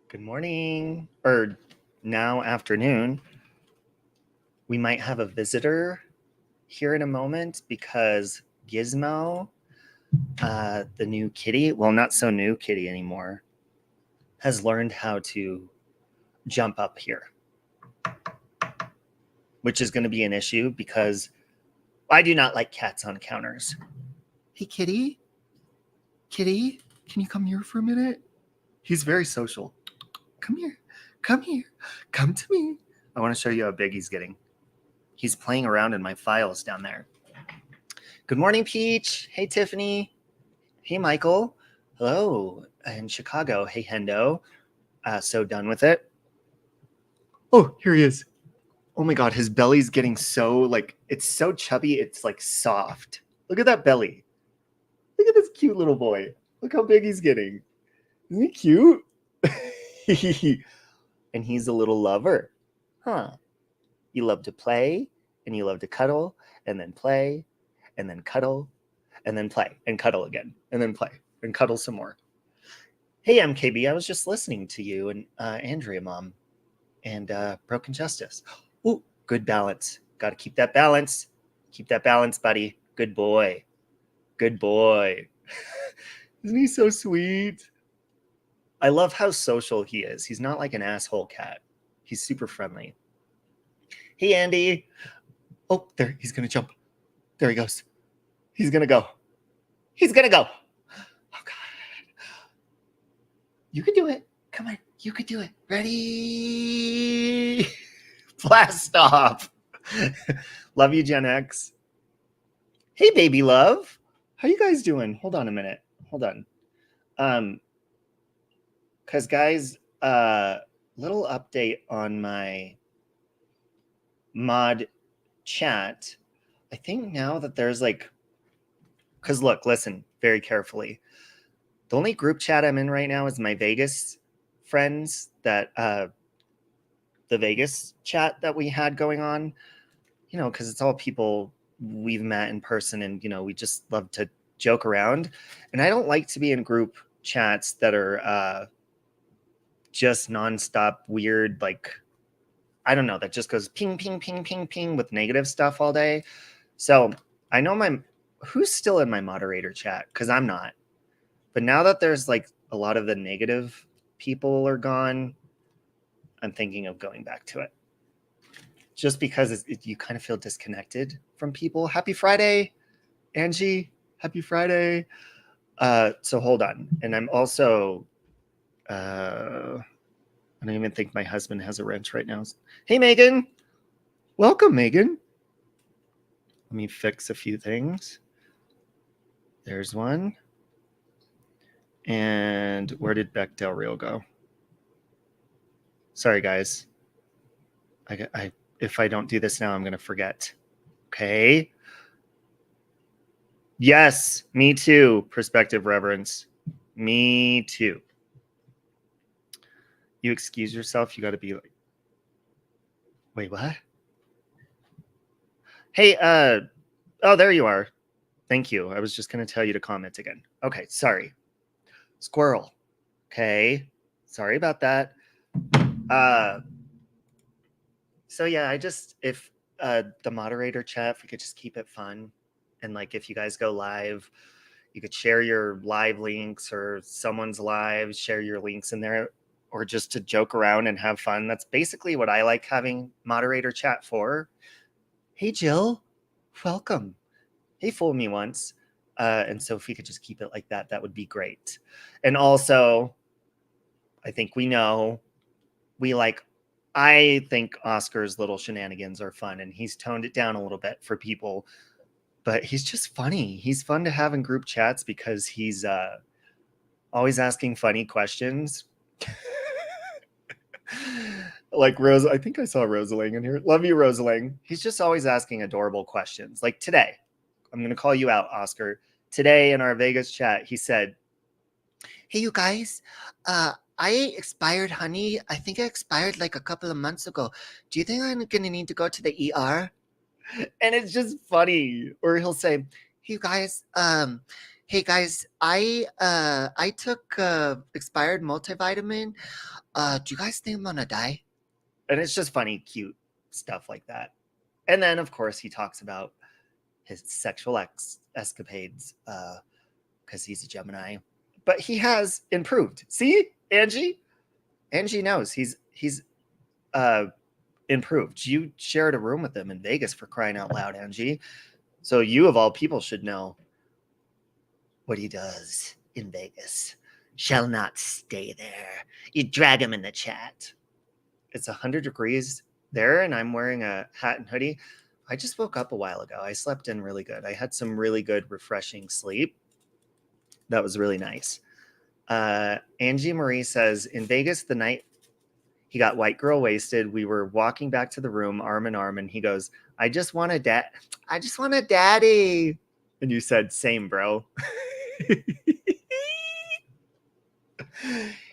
Good morning, or now afternoon. We might have a visitor here in a moment because Gizmo, the new kitty, well, not so new kitty anymore, has learned how to jump up here, which is going to be an issue because I do not like cats on counters. Hey, kitty. Kitty, can you come here for a minute? He's very social. Come here. Come here. Come to me. I want to show you how big he's getting. He's playing around in my files down there. Good morning, Peach. Hey, Tiffany. Hey, Michael. Hello. In Chicago. Hey, Hendo. So done with it. Oh, here he is. Oh my God, his belly's getting so, it's so chubby, it's soft. Look at that belly. Look at this cute little boy. Look how big he's getting. Isn't he cute? And he's a little lover. Huh. You love to play, and you love to cuddle, and then play, and then cuddle, and then play, and cuddle again, and then play, and cuddle some more. Hey, MKB, I was just listening to you and Andrea, Mom, and Broken Justice. Ooh, good balance. Got to keep that balance. Keep that balance, buddy. Good boy. Good boy. Isn't he so sweet? I love how social he is. He's not like an asshole cat. He's super friendly. Hey, Andy. Oh, there. He's going to jump. There he goes. He's going to go. He's going to go. Oh, God. You can do it. Come on. You could do it. Ready? Blast off. Love you, Gen X. Hey, baby love. How you guys doing? Hold on a minute. Hold on. Because, guys, little update on my mod chat. I think now that there's because look, listen very carefully. The only group chat I'm in right now is my Vegas friends, that the Vegas chat that we had going on, because it's all people we've met in person, and we just love to joke around. And I don't like to be in group chats that are just nonstop weird, I don't know, that just goes ping, ping, ping, ping, ping with negative stuff all day. So I know who's still in my moderator chat, because I'm not. But now that there's a lot of the negative people are gone, I'm thinking of going back to it. Just because you kind of feel disconnected from people. Happy Friday, Angie. Happy Friday. So hold on. And I'm also... I don't even think my husband has a wrench right now. Hey, Megan. Welcome, Megan. Let me fix a few things. There's one. And where did Beck Del Rio go? Sorry, guys. If I don't do this now, I'm going to forget. Okay. Yes, me too, Perspective Reverence. Me too. You excuse yourself, you got to be like, wait, what? Hey, oh, there you are. Thank you. I was just going to tell you to comment again. Okay, sorry. Squirrel. Okay, sorry about that. So yeah, if the moderator chat, if we could just keep it fun, and if you guys go live, you could share your live links, or someone's live, share your links in there, or just to joke around and have fun. That's basically what I like having moderator chat for. Hey, Jill, welcome. Hey, fool me once. And so if we could just keep it like that, that would be great. And also, I think we know, I think Oscar's little shenanigans are fun, and he's toned it down a little bit for people, but he's just funny. He's fun to have in group chats because he's always asking funny questions. Like Rose, I think I saw Rosaling in here. Love you, Rosaling. He's just always asking adorable questions. Like today, I'm going to call you out, Oscar. Today in our Vegas chat, he said, hey, you guys, I ate expired honey. I think it expired a couple of months ago. Do you think I'm going to need to go to the ER? And it's just funny. Or he'll say, hey, you guys, Hey guys, I took expired multivitamin. Do you guys think I'm gonna die? And it's just funny, cute stuff like that. And then of course he talks about his sexual escapades because he's a Gemini. But he has improved. See, Angie? Angie knows he's improved. You shared a room with him in Vegas, for crying out loud, Angie. So you of all people should know what he does in Vegas shall not stay there. You drag him in the chat. It's 100 degrees there, and I'm wearing a hat and hoodie. I just woke up a while ago. I slept in really good. I had some really good, refreshing sleep. That was really nice. Angie Marie says, in Vegas, the night he got white girl wasted, we were walking back to the room arm in arm, and he goes, I just want a daddy. And you said, same, bro.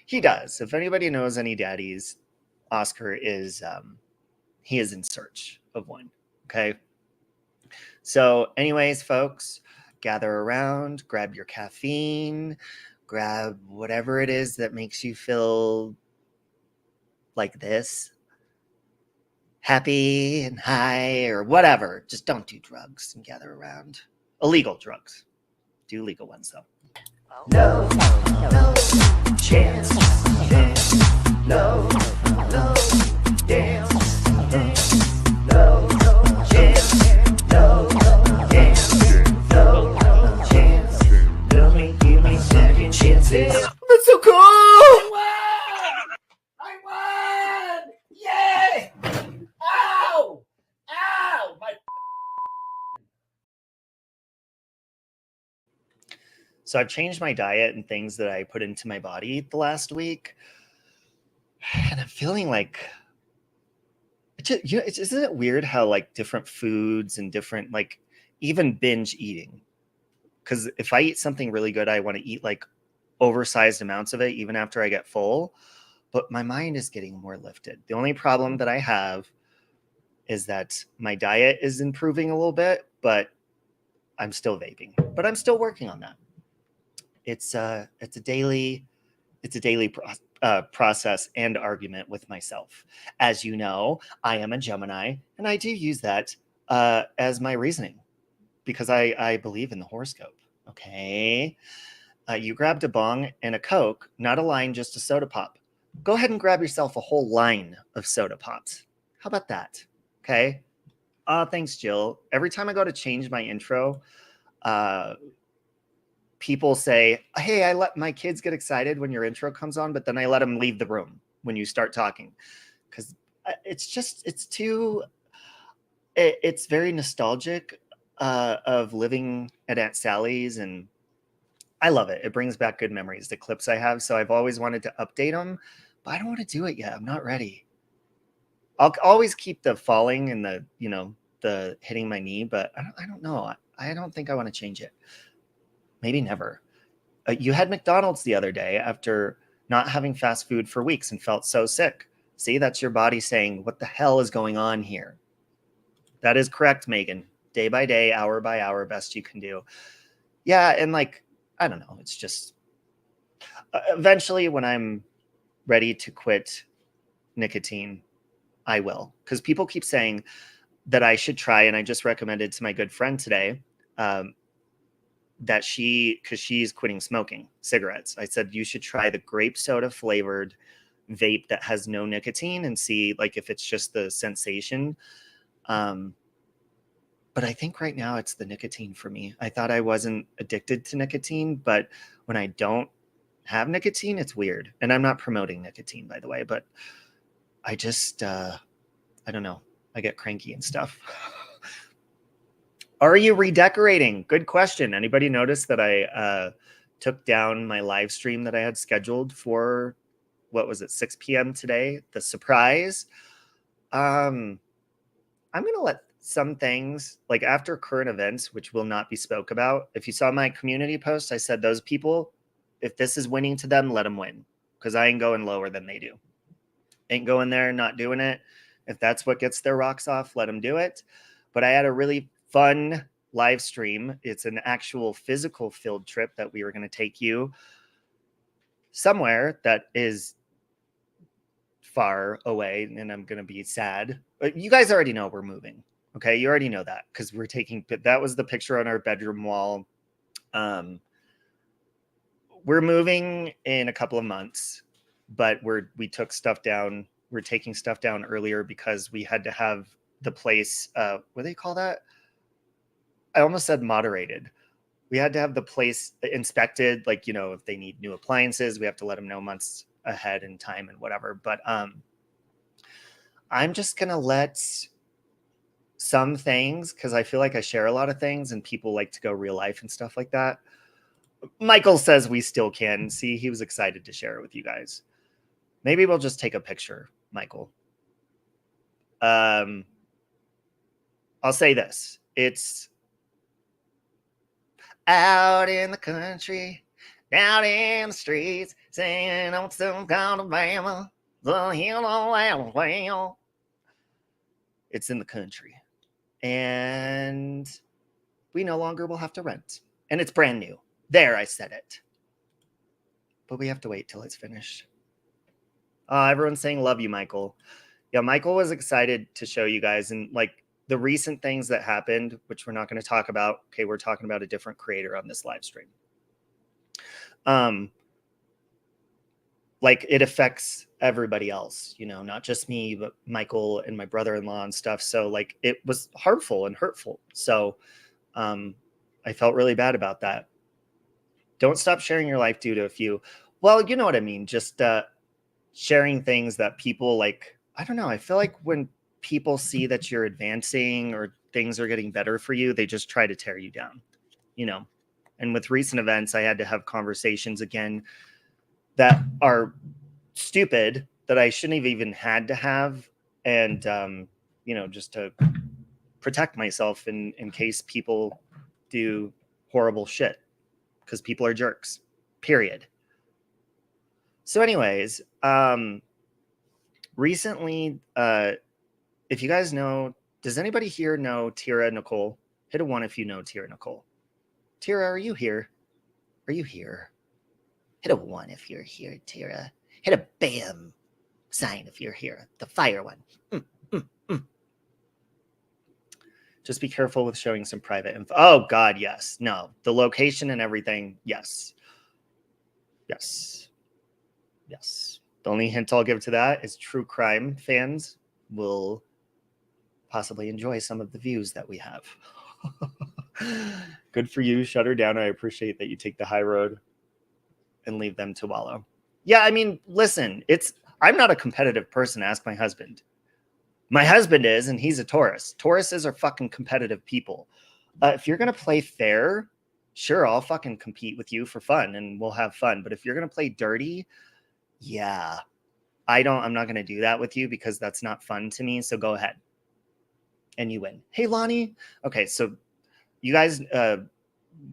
He does. If anybody knows any daddies, Oscar is he is in search of one. Okay. So, anyways, folks, gather around, grab your caffeine, grab whatever it is that makes you feel like this, happy and high or whatever. Just don't do drugs and gather around. Illegal drugs. Do legal ones though. No chance. No dance. No chance. No dance. No chance. Give me second chances. That's so cool. I won! Yay! Ow! Ow! So I've changed my diet and things that I put into my body the last week. And I'm feeling like, isn't it weird how like different foods and different, like even binge eating? Because if I eat something really good, I want to eat like oversized amounts of it, even after I get full. But my mind is getting more lifted. The only problem that I have is that my diet is improving a little bit, but I'm still vaping. But I'm still working on that. It's a daily process and argument with myself. As you know, I am a Gemini, and I do use that as my reasoning because I believe in the horoscope. Okay, you grabbed a bong and a Coke, not a line, just a soda pop. Go ahead and grab yourself a whole line of soda pops. How about that? Okay. Thanks, Jill. Every time I go to change my intro, people say, hey, I let my kids get excited when your intro comes on, but then I let them leave the room when you start talking. Because it's very nostalgic of living at Aunt Sally's, and I love it. It brings back good memories, the clips I have. So I've always wanted to update them, but I don't want to do it yet. I'm not ready. I'll always keep the falling and the hitting my knee, but I don't know. I don't think I want to change it. Maybe never. You had McDonald's the other day after not having fast food for weeks and felt so sick. See, that's your body saying, what the hell is going on here? That is correct, Megan. Day by day, hour by hour, best you can do. Yeah, and like, I don't know. It's just eventually when I'm ready to quit nicotine, I will. Because people keep saying that I should try, and I just recommended to my good friend today that because she's quitting smoking cigarettes. I said, you should try the grape soda flavored vape that has no nicotine and see like if it's just the sensation. But I think right now it's the nicotine for me. I thought I wasn't addicted to nicotine, but when I don't have nicotine, it's weird. And I'm not promoting nicotine, by the way, but I just, I don't know. I get cranky and stuff. Are you redecorating? Good question. Anybody notice that I took down my live stream that I had scheduled for, what was it, 6 p.m. today? The surprise. I'm going to let some things, like after current events, which will not be spoke about. If you saw my community post, I said those people, if this is winning to them, let them win. Because I ain't going lower than they do. Ain't going there, not doing it. If that's what gets their rocks off, let them do it. But I had a really fun live stream. It's an actual physical field trip that we were going to take you somewhere that is far away, and I'm going to be sad. But you guys already know we're moving. Okay, you already know that because we're taking, that was the picture on our bedroom wall. We're moving in a couple of months, but we took stuff down. We're taking stuff down earlier because we had to have the place, what do they call that? I almost said moderated. We had to have the place inspected. Like, you know, if they need new appliances, we have to let them know months ahead in time and whatever. But I'm just going to let some things, because I feel like I share a lot of things and people like to go real life and stuff like that. Michael says we still can. See, he was excited to share it with you guys. Maybe we'll just take a picture, Michael. I'll say this. It's out in the country, out in the streets, singing on some kind of Alabama, the hill of Alabama. It's in the country. And we no longer will have to rent. And it's brand new. There, I said it. But we have to wait till it's finished. Everyone's saying love you, Michael. Yeah, Michael was excited to show you guys. And like the recent things that happened, which we're not going to talk about. Okay, we're talking about a different creator on this live stream. Like it affects everybody else, you know, not just me, but Michael and my brother-in-law and stuff. So like it was harmful and hurtful. So I felt really bad about that. Don't stop sharing your life due to a few. Well, you know what I mean? Just sharing things that people like, I don't know. I feel like when people see that you're advancing or things are getting better for you, they just try to tear you down, you know? And with recent events, I had to have conversations again that are stupid that I shouldn't have even had to have. And, you know, just to protect myself in case people do horrible shit. Because people are jerks, period. So anyways, recently, if you guys know, does anybody here know Tira Nicole? Hit a 1 if you know Tira Nicole. Tira, are you here? Are you here? Hit a 1 if you're here, Tira. Hit a bam sign if you're here. The fire one. Just be careful with showing some private info. Oh, God, yes. No. The location and everything, yes. Yes. Yes. The only hint I'll give to that is true crime fans will possibly enjoy some of the views that we have. Good for you. Shut her down. I appreciate that you take the high road and leave them to wallow. Yeah, I mean, listen, I'm not a competitive person. Ask my husband. My husband is, and he's a Taurus. Tauruses are fucking competitive people. If you're going to play fair, sure, I'll fucking compete with you for fun and we'll have fun. But if you're going to play dirty, yeah, I'm not going to do that with you because that's not fun to me. So go ahead and you win. Hey, Lonnie. Okay. So you guys,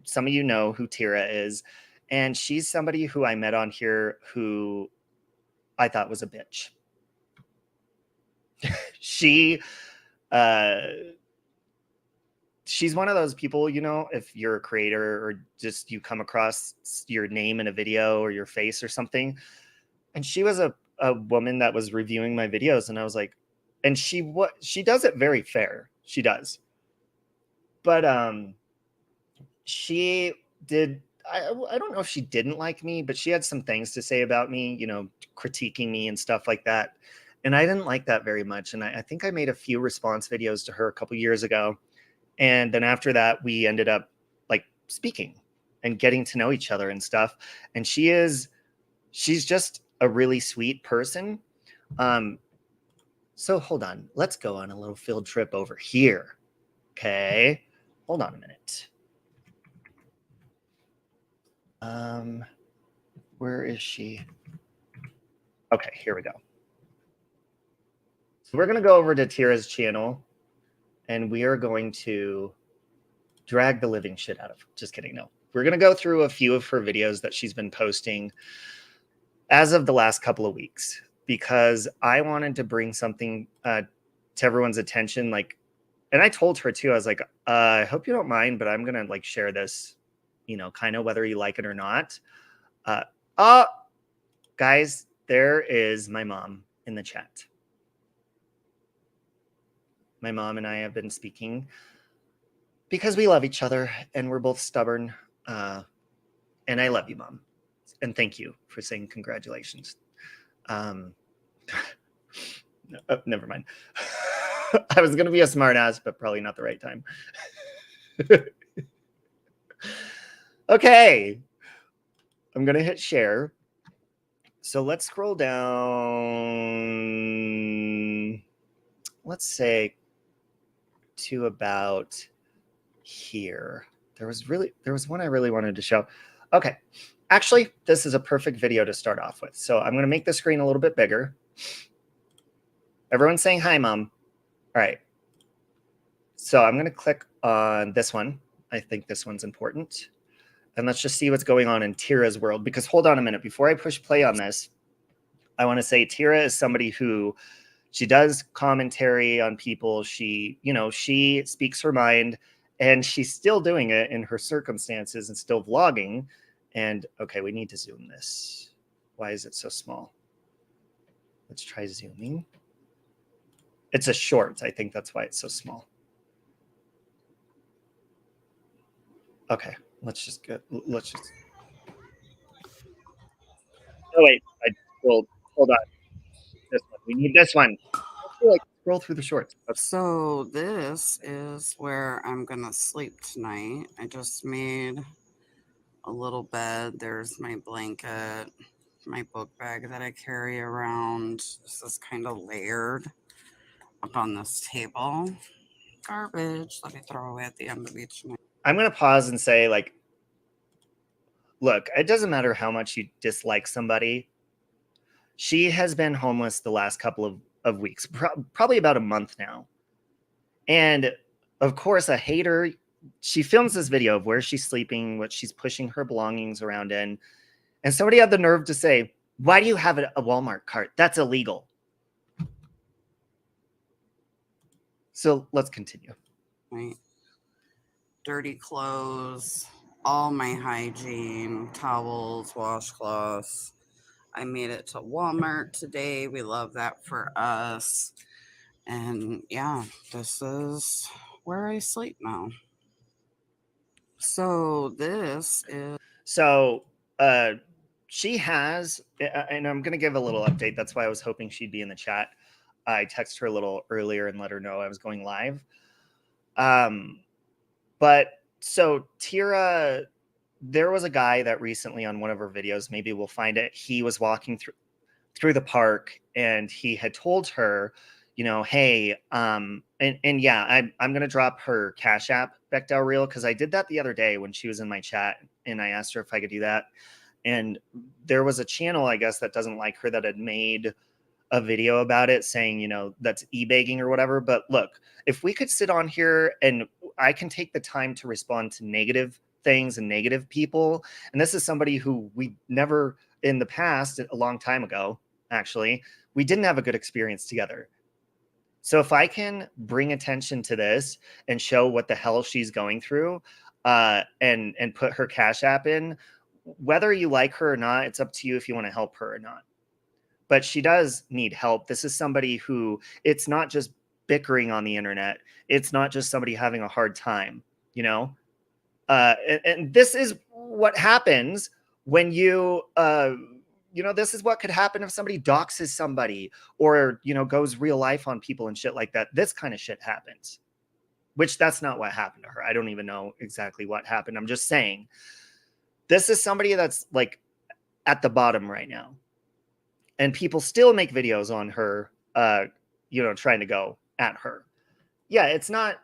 some of you know who Tira is, and she's somebody who I met on here who I thought was a bitch. She's one of those people, you know, if you're a creator or just you come across your name in a video or your face or something. And she was a woman that was reviewing my videos. And I was like, and she does it very fair. She does. But she did, I don't know if she didn't like me, but she had some things to say about me, you know, critiquing me and stuff like that. And I didn't like that very much. And I think I made a few response videos to her a couple years ago. And then after that, we ended up like speaking and getting to know each other and stuff. And she's just a really sweet person. So hold on, let's go on a little field trip over here. Okay. Hold on a minute. Where is she? Okay, here we go. So we're going to go over to Tira's channel and we are going to drag the living shit out of her. Just kidding. No, we're going to go through a few of her videos that she's been posting as of the last couple of weeks, because I wanted to bring something to everyone's attention. Like and I told her too, I was like, I hope you don't mind, but I'm gonna like share this, you know, kind of whether you like it or not. Oh, guys, there is my mom in the chat. My mom and I have been speaking because we love each other and we're both stubborn. And I love you, Mom. And thank you for saying congratulations. Never mind. I was going to be a smart ass, but probably not the right time. Okay. I'm going to hit share. So let's scroll down. Let's say to about here. There was one I really wanted to show. Okay. Actually, this is a perfect video to start off with. So I'm going to make the screen a little bit bigger. Everyone's saying hi, Mom. All right. So I'm going to click on this one. I think this one's important. And let's just see what's going on in Tira's world. Because hold on a minute. Before I push play on this, I want to say Tira is somebody who, she does commentary on people. She, you know, she speaks her mind, and she's still doing it in her circumstances and still vlogging. And okay, we need to zoom this. Why is it so small? Let's try zooming. It's a short. I think that's why it's so small. Okay, let's just. Oh wait, I scrolled. Hold on. This one. We need this one. Like scroll through the shorts. Okay. So this is where I'm gonna sleep tonight. I just made a little bed. There's my blanket, my book bag that I carry around. This is kind of layered up on this table. Garbage. Let me throw away at the end of each night. I'm gonna pause and say, like, look, it doesn't matter how much you dislike somebody. She has been homeless the last couple of weeks, probably about a month now. And of course, a hater, she films this video of where she's sleeping, what she's pushing her belongings around in. And somebody had the nerve to say, why do you have a Walmart cart? That's illegal. So let's continue. Right. Dirty clothes, all my hygiene, towels, washcloths. I made it to Walmart today. We love that for us. And yeah, this is where I sleep now. So this is. So she has, and I'm going to give a little update. That's why I was hoping she'd be in the chat. I texted her a little earlier and let her know I was going live. But so Tira, there was a guy that recently on one of her videos, maybe we'll find it. He was walking through the park and he had told her, you know, hey, and yeah, I'm going to drop her Cash App Bechdel reel, because I did that the other day when she was in my chat and I asked her if I could do that. And there was a channel, I guess, that doesn't like her that had made a video about it saying, you know, that's e-bagging or whatever. But look, if we could sit on here and I can take the time to respond to negative things and negative people. And this is somebody who we never in the past, a long time ago, actually, we didn't have a good experience together. So if I can bring attention to this and show what the hell she's going through, and put her Cash App in, whether you like her or not, it's up to you if you want to help her or not. But she does need help. This is somebody who, it's not just bickering on the internet. It's not just somebody having a hard time, you know? And this is what happens when you, you know, this is what could happen if somebody doxes somebody or, you know, goes real life on people and shit like that. This kind of shit happens, which that's not what happened to her. I don't even know exactly what happened. I'm just saying this is somebody that's like at the bottom right now. And people still make videos on her, you know, trying to go at her. Yeah, it's not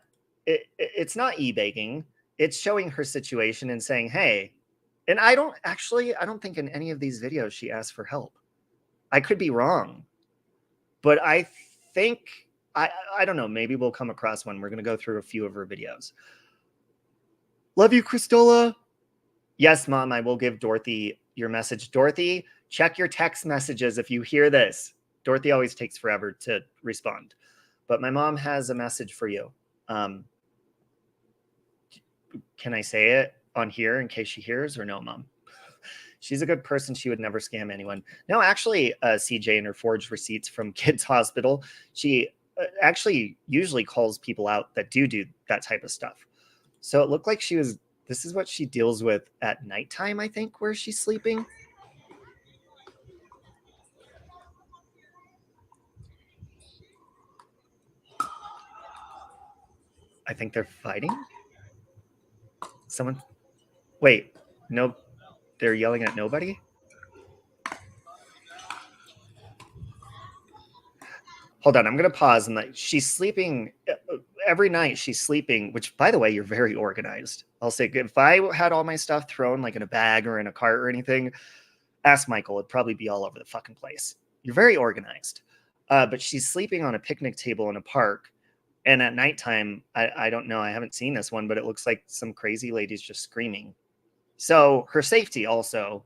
e-bagging. It's showing her situation and saying, hey, and I don't think in any of these videos she asked for help. I could be wrong, but I think, I don't know, maybe we'll come across one. We're going to go through a few of her videos. Love you, Christola. Yes, Mom, I will give Dorothy your message. Dorothy, check your text messages if you hear this. Dorothy always takes forever to respond. But my mom has a message for you. Can I say it on here in case she hears, or no, Mom? She's a good person. She would never scam anyone. No, actually, CJ, in her forged receipts from Kids Hospital, she actually usually calls people out that do that type of stuff. So it looked like she was, this is what she deals with at nighttime, I think, where she's sleeping. I think they're fighting. Someone, wait, no, they're yelling at nobody? Hold on, I'm going to pause. And she's sleeping every night. She's sleeping, which, by the way, you're very organized. I'll say, if I had all my stuff thrown like in a bag or in a cart or anything, ask Michael. It'd probably be all over the fucking place. You're very organized. But she's sleeping on a picnic table in a park. And at nighttime, I don't know. I haven't seen this one, but it looks like some crazy lady's just screaming. So her safety also,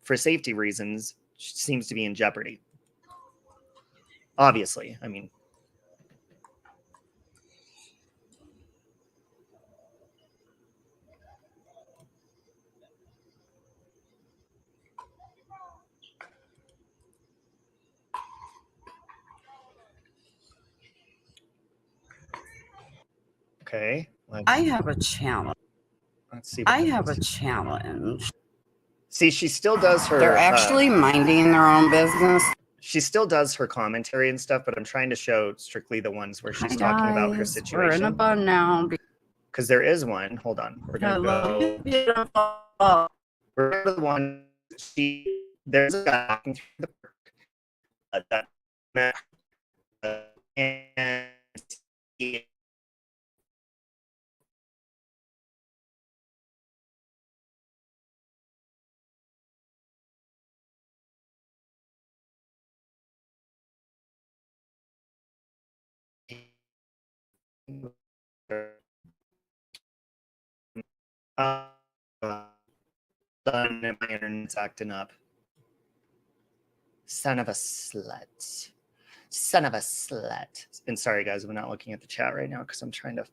for safety reasons, seems to be in jeopardy. Obviously, I mean. Okay. I have a challenge. Let's see. I have a challenge. See, she still does her. They're actually minding their own business. She still does her commentary and stuff, but I'm trying to show strictly the ones where she's talking about her situation. We're in a bun now. Because there is one. Hold on. We're going to go. We're going to the one. There's a guy walking through the park. And my internet's acting up. Son of a slut. Son of a slut. And sorry, guys, I'm not looking at the chat right now because I'm trying to.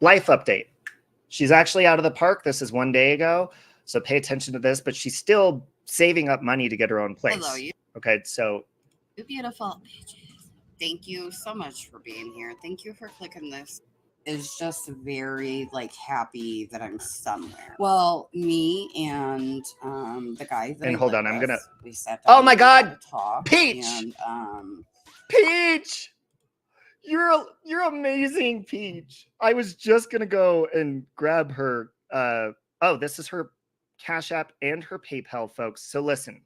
Life update. She's actually out of the park. This is 1 day ago. So pay attention to this, but she's still saving up money to get her own place. Hello, you. Okay, so. You beautiful bitches. Thank you so much for being here. Thank you for clicking this. Is just very happy that I'm somewhere. Well, me and the guy that and I hold on, I'm gonna. We sat down. Oh my God, talk, Peach! And, Peach, you're amazing, Peach. I was just gonna go and grab her. Oh, this is her Cash App and her PayPal, folks. So listen,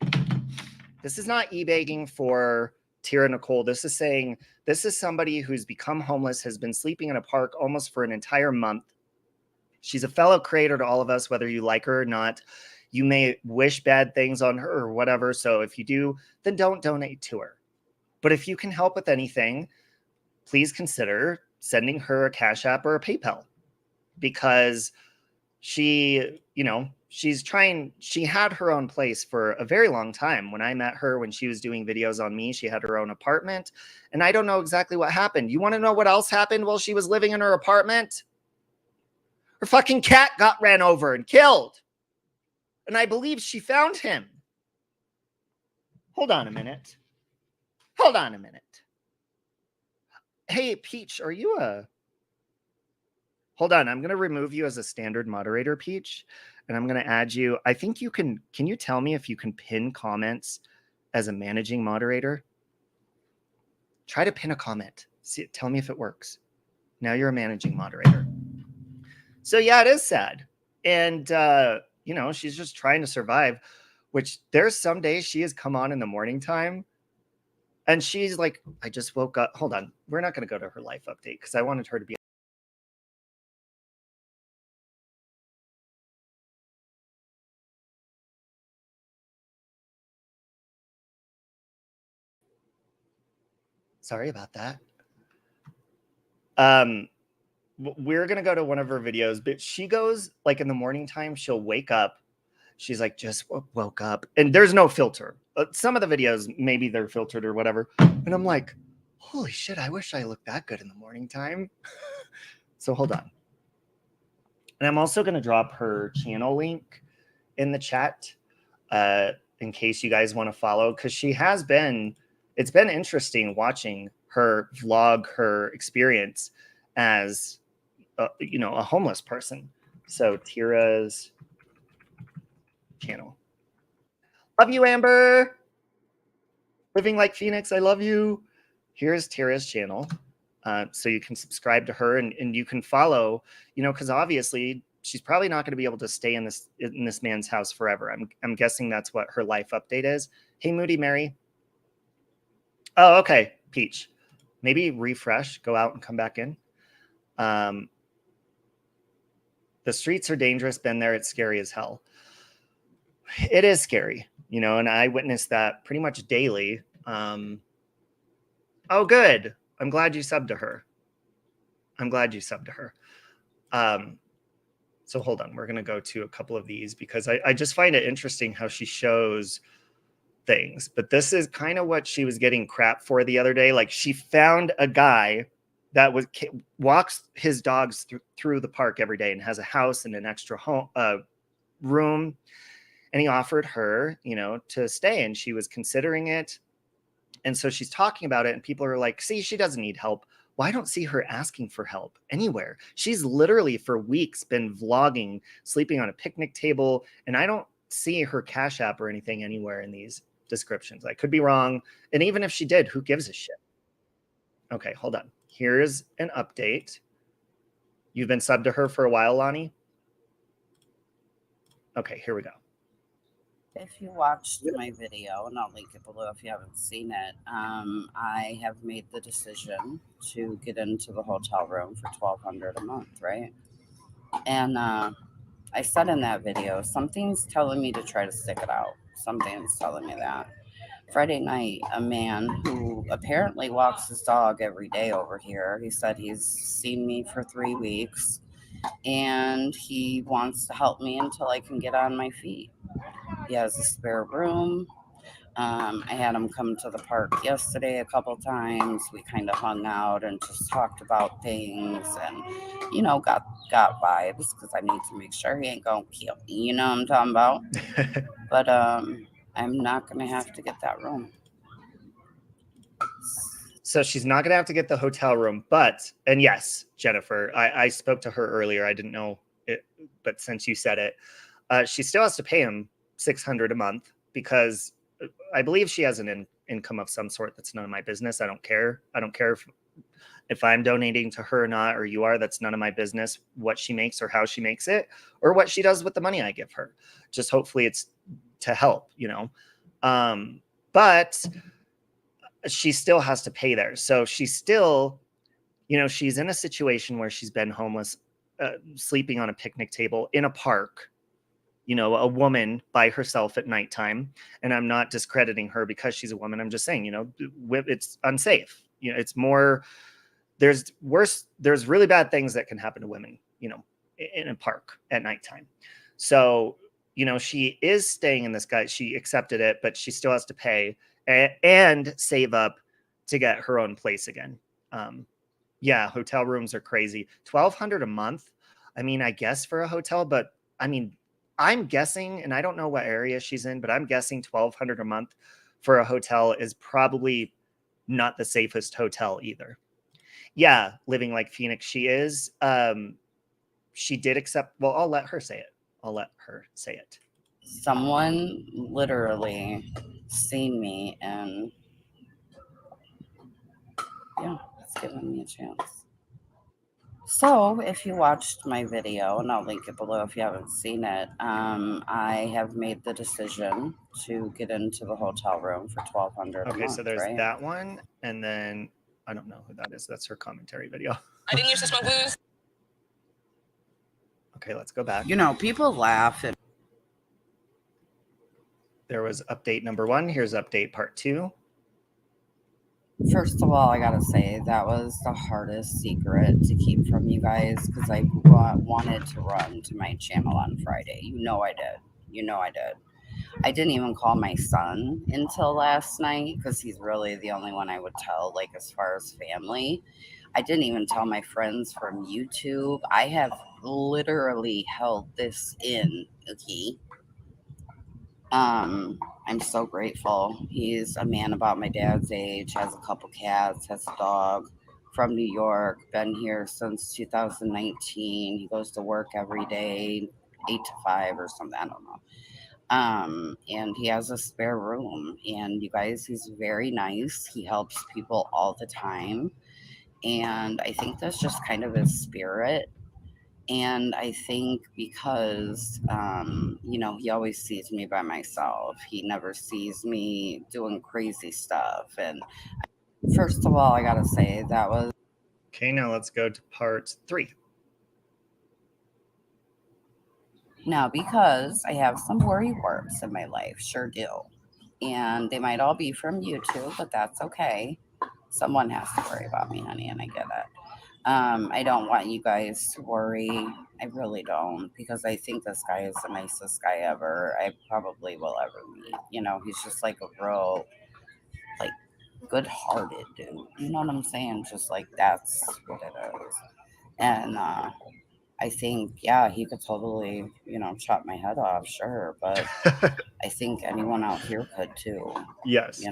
this is not e-begging for Tira Nicole. This is saying this is somebody who's become homeless, has been sleeping in a park almost for an entire month. She's a fellow creator to all of us, whether you like her or not. You may wish bad things on her or whatever. So if you do, then don't donate to her. But if you can help with anything, please consider sending her a Cash App or a PayPal, because she, she's trying, she had her own place for a very long time. When I met her, when she was doing videos on me, she had her own apartment, and I don't know exactly what happened. You want to know what else happened while she was living in her apartment? Her fucking cat got ran over and killed. And I believe she found him. Hold on a minute. Hold on a minute. Hey, Peach, are you a... Hold on, I'm going to remove you as a standard moderator, Peach, and I'm going to add you. I think you can you tell me if you can pin comments as a managing moderator? Try to pin a comment. See, tell me if it works. Now you're a managing moderator. So yeah, it is sad. And, she's just trying to survive, which there's some days she has come on in the morning time and she's like, I just woke up. Hold on. We're not going to go to her life update because I wanted her to be. Sorry about that. We're going to go to one of her videos, but she goes in the morning time, she'll wake up. She's like, just woke up. And there's no filter. Some of the videos, maybe they're filtered or whatever. And I'm like, holy shit, I wish I looked that good in the morning time. So hold on. And I'm also going to drop her channel link in the chat in case you guys want to follow, because it's been interesting watching her vlog her experience as a homeless person. So Tira's channel. Love you, Amber. Living like Phoenix, I love you. Here's Tira's channel. So you can subscribe to her and you can follow, because obviously she's probably not going to be able to stay in this man's house forever. I'm guessing that's what her life update is. Hey, Moody Mary. Oh, okay. Peach. Maybe refresh, go out and come back in. The streets are dangerous. Been there. It's scary as hell. It is scary, and I witness that pretty much daily. Oh, good. I'm glad you subbed to her. So hold on. We're going to go to a couple of these because I just find it interesting how she shows things. But this is kind of what she was getting crap for the other day. Like, she found a guy that walks his dogs through the park every day and has a house and an extra room. And he offered her, to stay, and she was considering it. And so she's talking about it, and people are like, see, she doesn't need help. Well, I don't see her asking for help anywhere. She's literally for weeks been vlogging, sleeping on a picnic table, and I don't see her Cash App or anything anywhere in these descriptions. I could be wrong. And even if she did, who gives a shit? Okay, hold on. Here's an update. You've been subbed to her for a while, Lonnie? Okay, here we go. If you watched my video, and I'll link it below if you haven't seen it, I have made the decision to get into the hotel room for $1,200 a month, right? And I said in that video, something's telling me to try to stick it out. Something's telling me that. Friday night, a man who apparently walks his dog every day over here, he said he's seen me for 3 weeks, and he wants to help me until I can get on my feet. He has a spare room. I had him come to the park yesterday a couple times. We kind of hung out and just talked about things and, got vibes because I need to make sure he ain't going to kill me. You know what I'm talking about? But I'm not going to have to get that room. So she's not going to have to get the hotel room. And yes, Jennifer, I spoke to her earlier. I didn't know it, but since you said it, she still has to pay him $600 a month because I believe she has an income of some sort that's none of my business. I don't care. I don't care if I'm donating to her or not, or you are. That's none of my business what she makes or how she makes it or what she does with the money I give her. Just hopefully it's to help, but she still has to pay there. So she's still, she's in a situation where she's been homeless, sleeping on a picnic table in a park, a woman by herself at nighttime. And I'm not discrediting her because she's a woman. I'm just saying, it's unsafe. It's more, there's really bad things that can happen to women, in a park at nighttime. So, she is staying in this guy. She accepted it, but she still has to pay and save up to get her own place again. Yeah, hotel rooms are crazy. $1,200 a month. I mean, I guess for a hotel, but I mean, I'm guessing, and I don't know what area she's in, but I'm guessing $1,200 a month for a hotel is probably not the safest hotel either. Yeah, living like Phoenix, she is. She did accept. Well, I'll let her say it. Someone literally seen me, and yeah, it's giving me a chance. So if you watched my video, and I'll link it below if you haven't seen it, I have made the decision to get into the hotel room for $1,200 a month. Okay, so there's that one, and then I don't know who that is. That's her commentary video. I didn't use to smoke booze. Okay, let's go back. People laugh. And there was update number 1. Here's update part 2. First of all, I gotta say that was the hardest secret to keep from you guys because I wanted to run to my channel on Friday. I did. You know I did. I didn't even call my son until last night because he's really the only one I would tell, like, as far as family. I didn't even tell my friends from YouTube. I have literally held this in, okay? I'm so grateful. He's a man about my dad's age, has a couple cats, has a dog from New York, been here since 2019. He goes to work every day, 8 to 5 or something. I don't know. And he has a spare room. And you guys, he's very nice. He helps people all the time. And I think that's just kind of his spirit. And I think because, he always sees me by myself, he never sees me doing crazy stuff. And first of all, I gotta say, that was. Okay, now let's go to part 3. Now, because I have some worry warts in my life, sure do. And they might all be from YouTube, but that's okay. Someone has to worry about me, honey, and I get it. I don't want you guys to worry. I really don't, because I think this guy is the nicest guy ever. I probably will ever meet. He's just like a real, like, good-hearted dude. You know what I'm saying? Just like that's what it is. And I think, yeah, he could totally, chop my head off, sure, but I think anyone out here could too. Yes.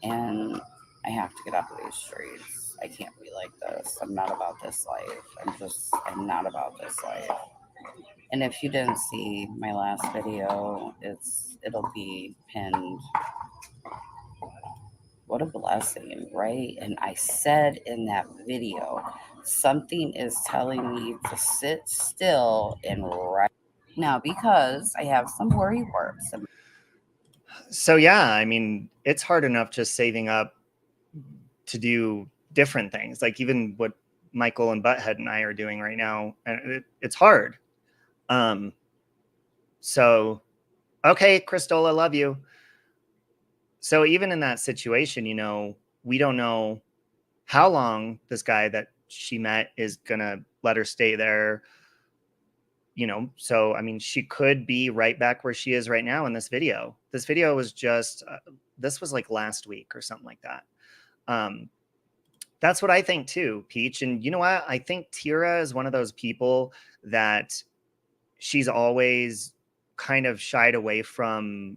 And I have to get out of these streets. I can't be like this. I'm not about this life. I'm not about this life. And if you didn't see my last video, it'll be pinned. What a blessing, right? And I said in that video, something is telling me to sit still and write. Now, because I have some worry warts. So yeah, I mean, it's hard enough just saving up to do different things, like even what Michael and Butthead and I are doing right now, and it's hard. So okay, Crystal, I love you. So even in that situation, we don't know how long this guy that she met is gonna let her stay there. So I mean, she could be right back where she is right now in this video. This video was just this was like last week or something like that. That's what I think too, Peach. And you know what? I think Tira is one of those people that she's always kind of shied away from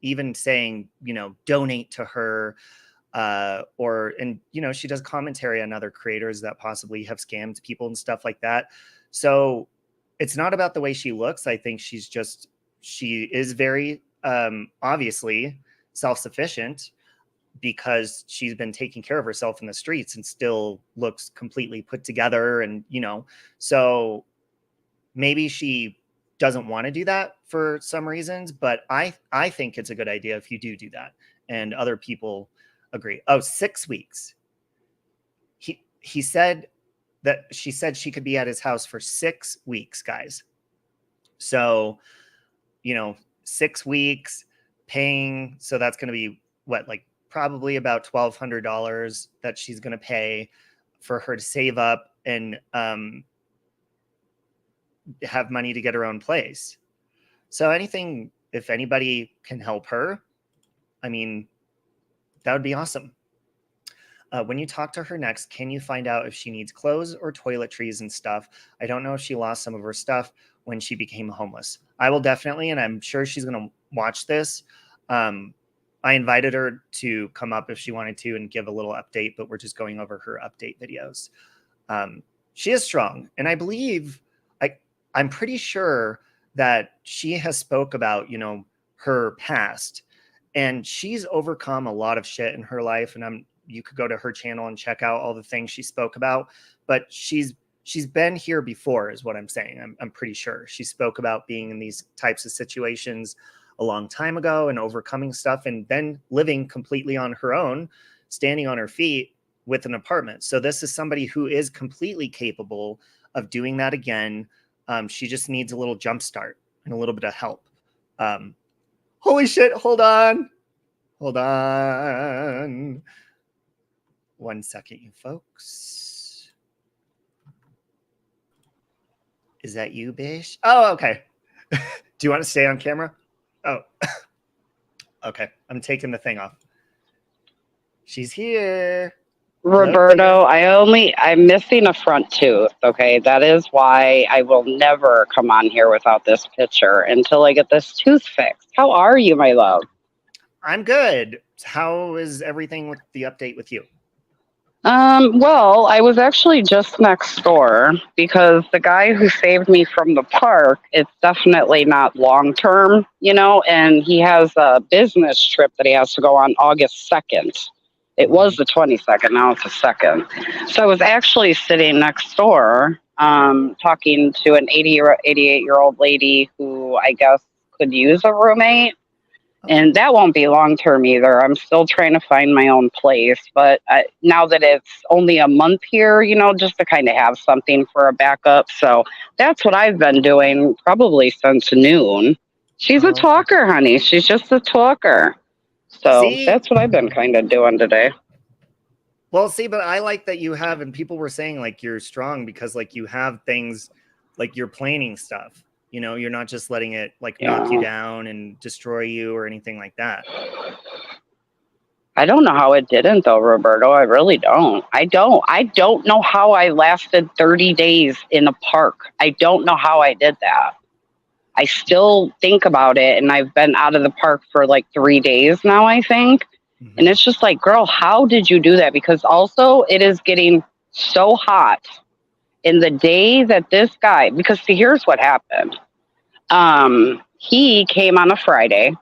even saying, donate to her. And she does commentary on other creators that possibly have scammed people and stuff like that. So it's not about the way she looks. I think she is very obviously self-sufficient, because she's been taking care of herself in the streets and still looks completely put together. And, so maybe she doesn't want to do that for some reasons, but I think it's a good idea if you do that. And other people agree. Oh, 6 weeks. He said that she said she could be at his house for 6 weeks, guys. So, 6 weeks paying. So that's going to be what, like probably about $1,200 that she's going to pay for her to save up and have money to get her own place. So anything, if anybody can help her, I mean, that would be awesome. When you talk to her next, can you find out if she needs clothes or toiletries and stuff? I don't know if she lost some of her stuff when she became homeless. I will definitely, and I'm sure she's going to watch this. I invited her to come up if she wanted to and give a little update, but we're just going over her update videos. She is strong, and I believe, I'm pretty sure that she has spoke about, her past, and she's overcome a lot of shit in her life. And you could go to her channel and check out all the things she spoke about, but she's been here before is what I'm saying. I'm pretty sure she spoke about being in these types of situations a long time ago and overcoming stuff and then living completely on her own, standing on her feet with an apartment. So this is somebody who is completely capable of doing that again. She just needs a little jump start and a little bit of help. Holy shit. Hold on. 1 second, you folks. Is that you, Bish? Oh, okay. Do you want to stay on camera? Oh, okay. I'm taking the thing off. She's here. Roberto, I'm missing a front tooth. Okay. That is why I will never come on here without this picture until I get this tooth fixed. How are you, my love? I'm good. How is everything with the update with you? Well, I was actually just next door because the guy who saved me from the park, it's definitely not long term, and he has a business trip that he has to go on August 2nd. It was the 22nd, now it's the 2nd. So I was actually sitting next door, talking to an 88-year-old lady who I guess could use a roommate. And that won't be long term either. I'm still trying to find my own place. But now that it's only a month here, just to kind of have something for a backup. So that's what I've been doing probably since noon. She's a talker, honey. She's just a talker. So that's what I've been kind of doing today. Well, see, but I like that you have, and people were saying like you're strong because like you have things like you're planning stuff. You're not just letting it like knock you down and destroy you or anything like that. I don't know how it didn't though, Roberto. I really don't. I don't know how I lasted 30 days in a park. I don't know how I did that. I still think about it, and I've been out of the park for like 3 days now, I think. Mm-hmm. And it's just like, girl, how did you do that? Because also it is getting so hot. In the day that this guy, because see, here's what happened. He came on a Friday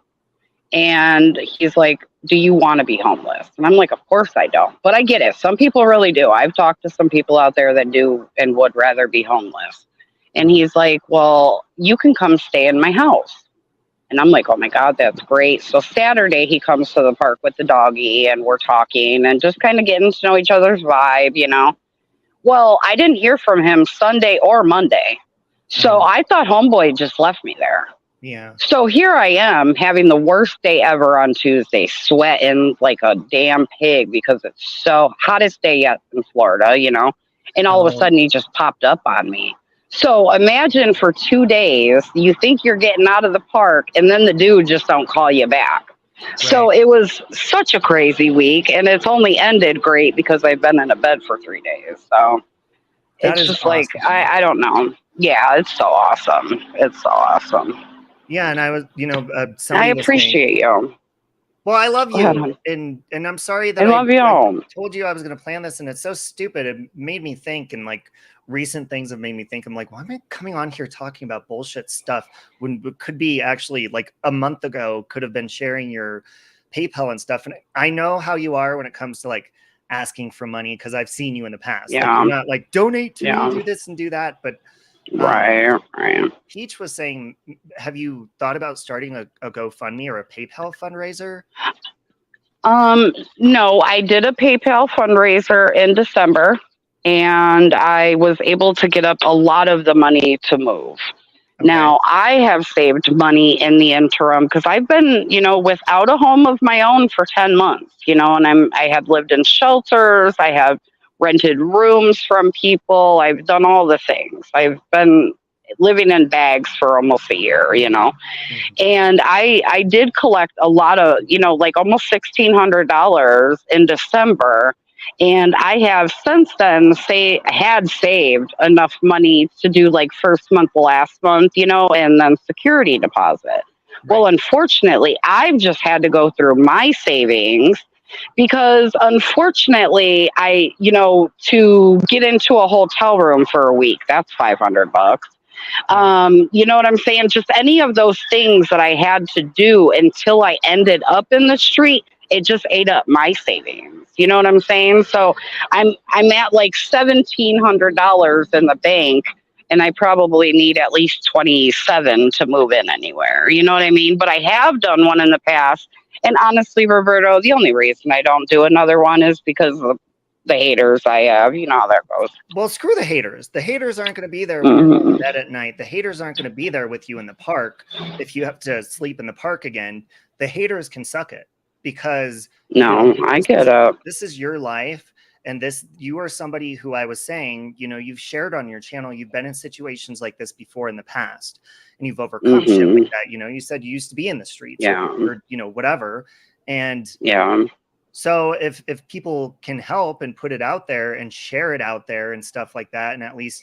and he's like, do you want to be homeless? And I'm like, of course I don't. But I get it. Some people really do. I've talked to some people out there that do and would rather be homeless. And he's like, well, you can come stay in my house. And I'm like, oh my God, that's great. So Saturday he comes to the park with the doggy and we're talking and just kind of getting to know each other's vibe, Well, I didn't hear from him Sunday or Monday. So I thought homeboy just left me there. Yeah. So here I am having the worst day ever on Tuesday, sweating like a damn pig because it's so hottest day yet in Florida, and all of a sudden he just popped up on me. So imagine for 2 days, you think you're getting out of the park and then the dude just don't call you back. Right. So it was such a crazy week, and it's only ended great because I've been in a bed for 3 days. So it's just awesome. Like, I don't know. Yeah, it's so awesome. It's so awesome. Yeah, and I was, I appreciate you. Well, I love you, and I'm sorry that I love you. I told you I was going to plan this, and it's so stupid. It made me think, and like recent things have made me think. I'm like, why am I coming on here talking about bullshit stuff when it could be actually like a month ago could have been sharing your PayPal and stuff. And I know how you are when it comes to like asking for money because I've seen you in the past. Yeah, like, you're not like donate to me, do this and do that, but. Right. Peach was saying, have you thought about starting a GoFundMe or a PayPal fundraiser? No, I did a PayPal fundraiser in December, and I was able to get up a lot of the money to move. Okay. Now, I have saved money in the interim because I've been, without a home of my own for 10 months, and I have lived in shelters. I have rented rooms from people. I've done all the things. I've been living in bags for almost a year, and I did collect a lot of, like almost $1,600 in December. And I have since then had saved enough money to do like first month, last month, and then security deposit. Right. Well, unfortunately, I've just had to go through my savings because unfortunately to get into a hotel room for a week, that's $500. You know what I'm saying? Just any of those things that I had to do until I ended up in the street, it just ate up my savings. You know what I'm saying? So I'm at like $1,700 in the bank, and I probably need at least 27 to move in anywhere. You know what I mean? But I have done one in the past. And honestly, Roberto, the only reason I don't do another one is because of the haters I have. You know how that goes. Well, screw the haters. The haters aren't going to be there when you're in bed at night. The haters aren't going to be there with you in the park. If you have to sleep in the park again, the haters can suck it because I get it. This is your life. And you are somebody who I was saying, you've shared on your channel, you've been in situations like this before in the past, and you've overcome shit like that. You said you used to be in the streets or whatever. And so if people can help and put it out there and share it out there and stuff like that, and at least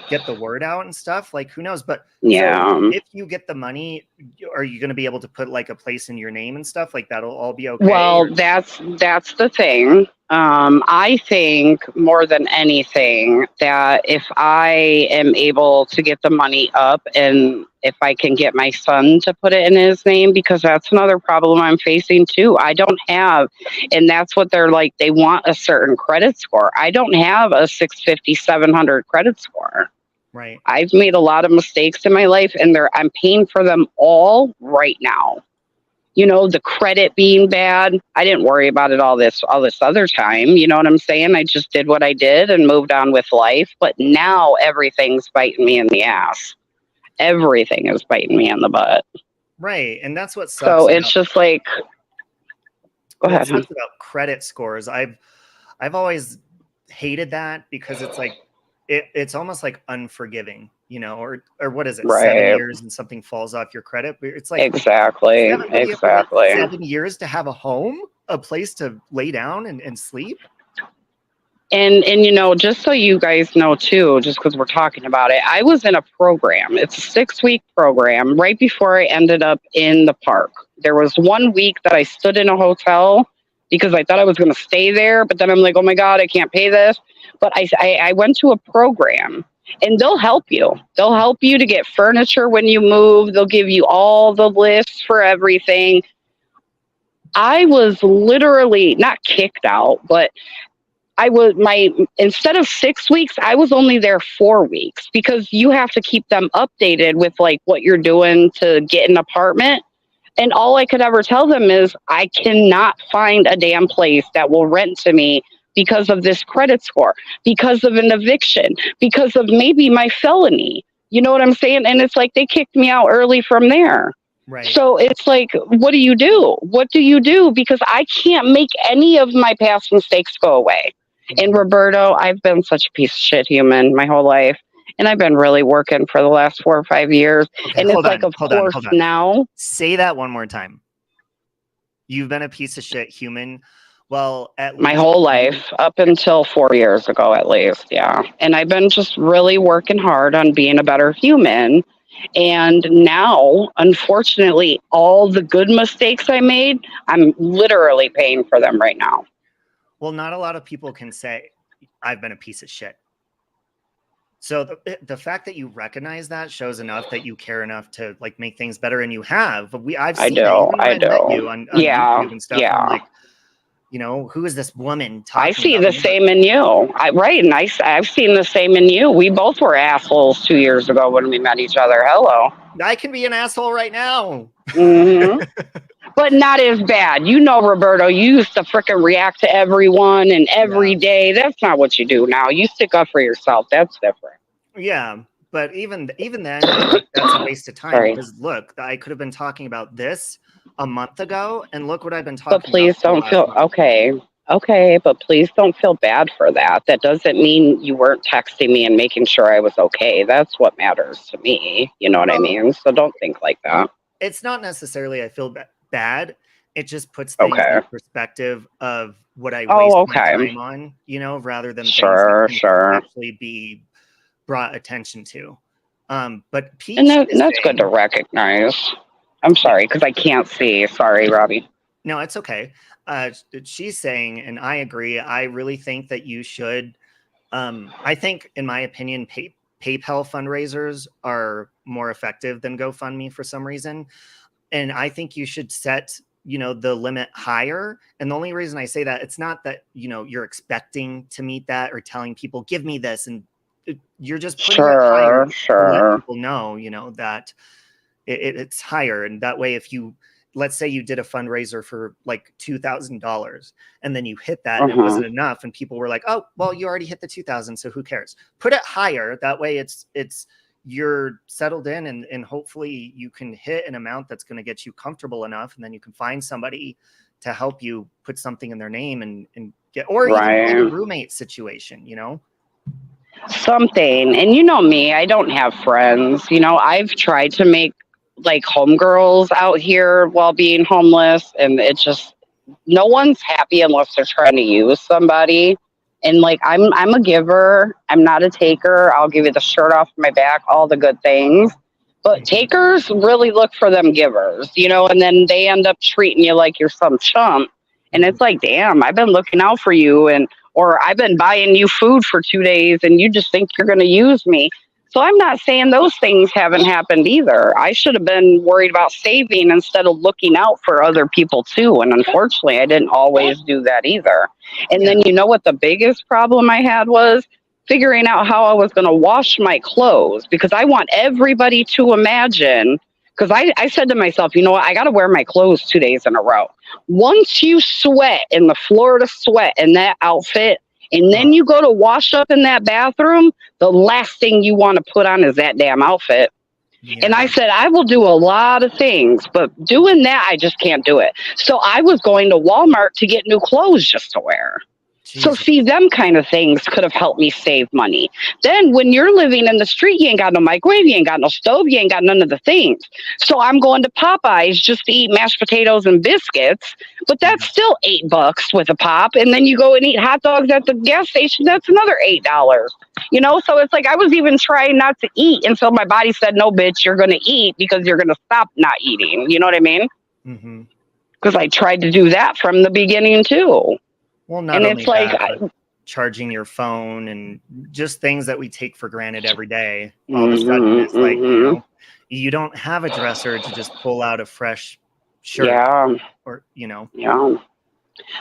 get the word out and stuff, like, who knows? But so if you get the money, are you going to be able to put like a place in your name and stuff like that'll all be okay? Well, that's the thing. I think more than anything that if I am able to get the money up, and if I can get my son to put it in his name, because that's another problem I'm facing too. I don't have, and that's what they're like, they want a certain credit score. I don't have a 650, 700 credit score. Right. I've made a lot of mistakes in my life, and I'm paying for them all right now. The credit being bad, I didn't worry about it all this other time. You know what I'm saying? I just did what I did and moved on with life. But now everything's biting me in the ass. Everything is biting me in the butt. Right. And that's what sucks. So it's just like, go ahead. Sucks about credit scores. I've always hated that, because it's like, it's almost like unforgiving, or what is it? Right. 7 years and something falls off your credit. It's like, exactly. 7 years to have a home, a place to lay down and sleep. And just so you guys know too, just because we're talking about it, I was in a program. It's a 6-week program right before I ended up in the park. There was 1 week that I stood in a hotel because I thought I was going to stay there. But then I'm like, oh my God, I can't pay this. But I went to a program, and they'll help you. They'll help you to get furniture when you move. They'll give you all the lists for everything. I was literally not kicked out, but instead of 6 weeks, I was only there 4 weeks, because you have to keep them updated with like what you're doing to get an apartment. And all I could ever tell them is I cannot find a damn place that will rent to me because of this credit score, because of an eviction, because of maybe my felony. You know what I'm saying? And it's like they kicked me out early from there. Right. So it's like, what do you do? What do you do? Because I can't make any of my past mistakes go away. And Roberto, I've been such a piece of shit human my whole life. And I've been really working for the last 4 or 5 years. Okay, and it's like, of course, now. Say that one more time. You've been a piece of shit human. Well, at my whole life, up until 4 years ago, at least. Yeah. And I've been just really working hard on being a better human. And now, unfortunately, all the good mistakes I made, I'm literally paying for them right now. Well, not a lot of people can say, I've been a piece of shit. So the fact that you recognize that shows enough that you care enough to like make things better, and you have. I do. You on YouTube and stuff. Yeah. I'm like, who is this woman talking I see about the same in you. Right. And I've seen the same in you. We both were assholes 2 years ago when we met each other. Hello. I can be an asshole right now. Mm-hmm. But not as bad. Roberto, you used to freaking react to everyone and every day. That's not what you do now. You stick up for yourself. That's different. Yeah. But even then, that's a waste of time. Because look, I could have been talking about this a month ago, and look what I've been talking about. But please don't feel okay, but please don't feel bad for that. That doesn't mean you weren't texting me and making sure I was okay. That's what matters to me. You know what I mean? So don't think like that. It's not necessarily I feel bad. It just puts things in perspective of what I waste my time on, rather than things that can actually be brought attention to. But Peach, and that's good to recognize. I'm sorry, because I can't see. Sorry, Robbie. No, it's okay. She's saying, and I agree, I really think that you should, I think, in my opinion, PayPal fundraisers are more effective than GoFundMe for some reason. And I think you should set, the limit higher. And the only reason I say that, it's not that, you're expecting to meet that or telling people, give me this. And you're just putting it higher to let people know, that it's higher. And that way, if let's say you did a fundraiser for like $2,000 and then you hit that and it wasn't enough. And people were like, oh, well, you already hit the 2,000. So who cares? Put it higher. That way you're settled in, and hopefully you can hit an amount that's going to get you comfortable enough. And then you can find somebody to help you put something in their name and get, or even Right. find a roommate situation, you know? Something. And you know me, I don't have friends. You know, I've tried to make like homegirls out here while being homeless, and it just no one's happy unless they're trying to use somebody. And like I'm a giver. I'm not a taker. I'll give you the shirt off my back, all the good things. But Mhm. takers really look for them givers, you know, and then they end up treating you like you're some chump. And Mhm. it's like, damn, I've been looking out for you, and or I've been buying you food for 2 days and you just think you're gonna use me. So I'm not saying those things haven't happened either. I should have been worried about saving instead of looking out for other people too. And unfortunately, I didn't always do that either. And Yeah. then you know what the biggest problem I had was? Figuring out how I was going to wash my clothes, because I want everybody to imagine. Because I said to myself, you know what? I got to wear my clothes 2 days in a row. Once you sweat in the Florida sweat in that outfit, and Oh, then you go to wash up in that bathroom, the last thing you want to put on is that damn outfit. And I yeah. said, I will do a lot of things, but doing that, I just can't do it. So I was going to Walmart to get new clothes just to wear. So Jesus. see, them kind of things could have helped me save money. Then when you're living in the street, you ain't got no microwave, you ain't got no stove, you ain't got none of the things. So I'm going to Popeyes just to eat mashed potatoes and biscuits, but Yeah. that's still $8 with a pop. And then you go and eat hot dogs at the gas station, that's another $8. You know, so it's like I was even trying not to eat until my body said, no, bitch, you're going to eat because you're going to stop not eating. You know what I mean? Hmm. Because I tried to do that from the beginning too. Well, not And it's only like, that, but charging your phone and just things that we take for granted every day. All of a sudden, it's like, you know, you don't have a dresser to just pull out a fresh shirt yeah, or, you know. yeah.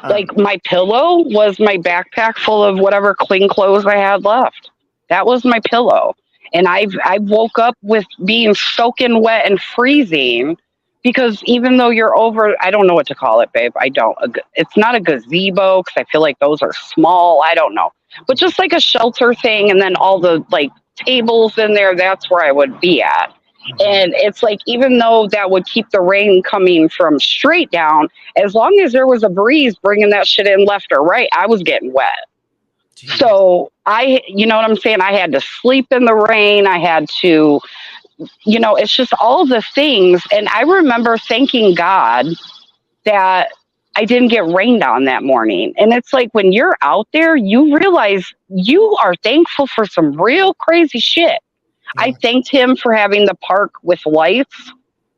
Like my pillow was my backpack full of whatever clean clothes I had left. That was my pillow. And I woke up with being soaking wet and freezing, because even though you're over, I don't know what to call it, babe. I don't. It's not a gazebo because I feel like those are small. I don't know. But just like a shelter thing, and then all the like tables in there, that's where I would be at. Mhm. And it's like, even though that would keep the rain coming from straight down, as long as there was a breeze bringing that shit in left or right, I was getting wet. Jeez. So you know what I'm saying? I had to sleep in the rain. I had to, you know, it's just all the things. And I remember thanking God that I didn't get rained on that morning. And it's like when you're out there, you realize you are thankful for some real crazy shit. I Yeah. thanked him for having the park with lights,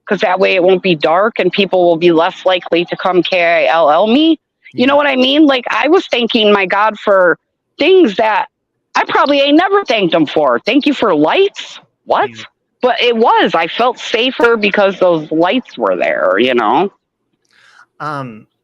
because that way it won't be dark and people will be less likely to come KILL me. You know Yeah. what I mean? Like, I was thanking my God for things that I probably ain't never thanked him for. Thank you for lights. What? Yeah. But it was. I felt safer because those lights were there, you know?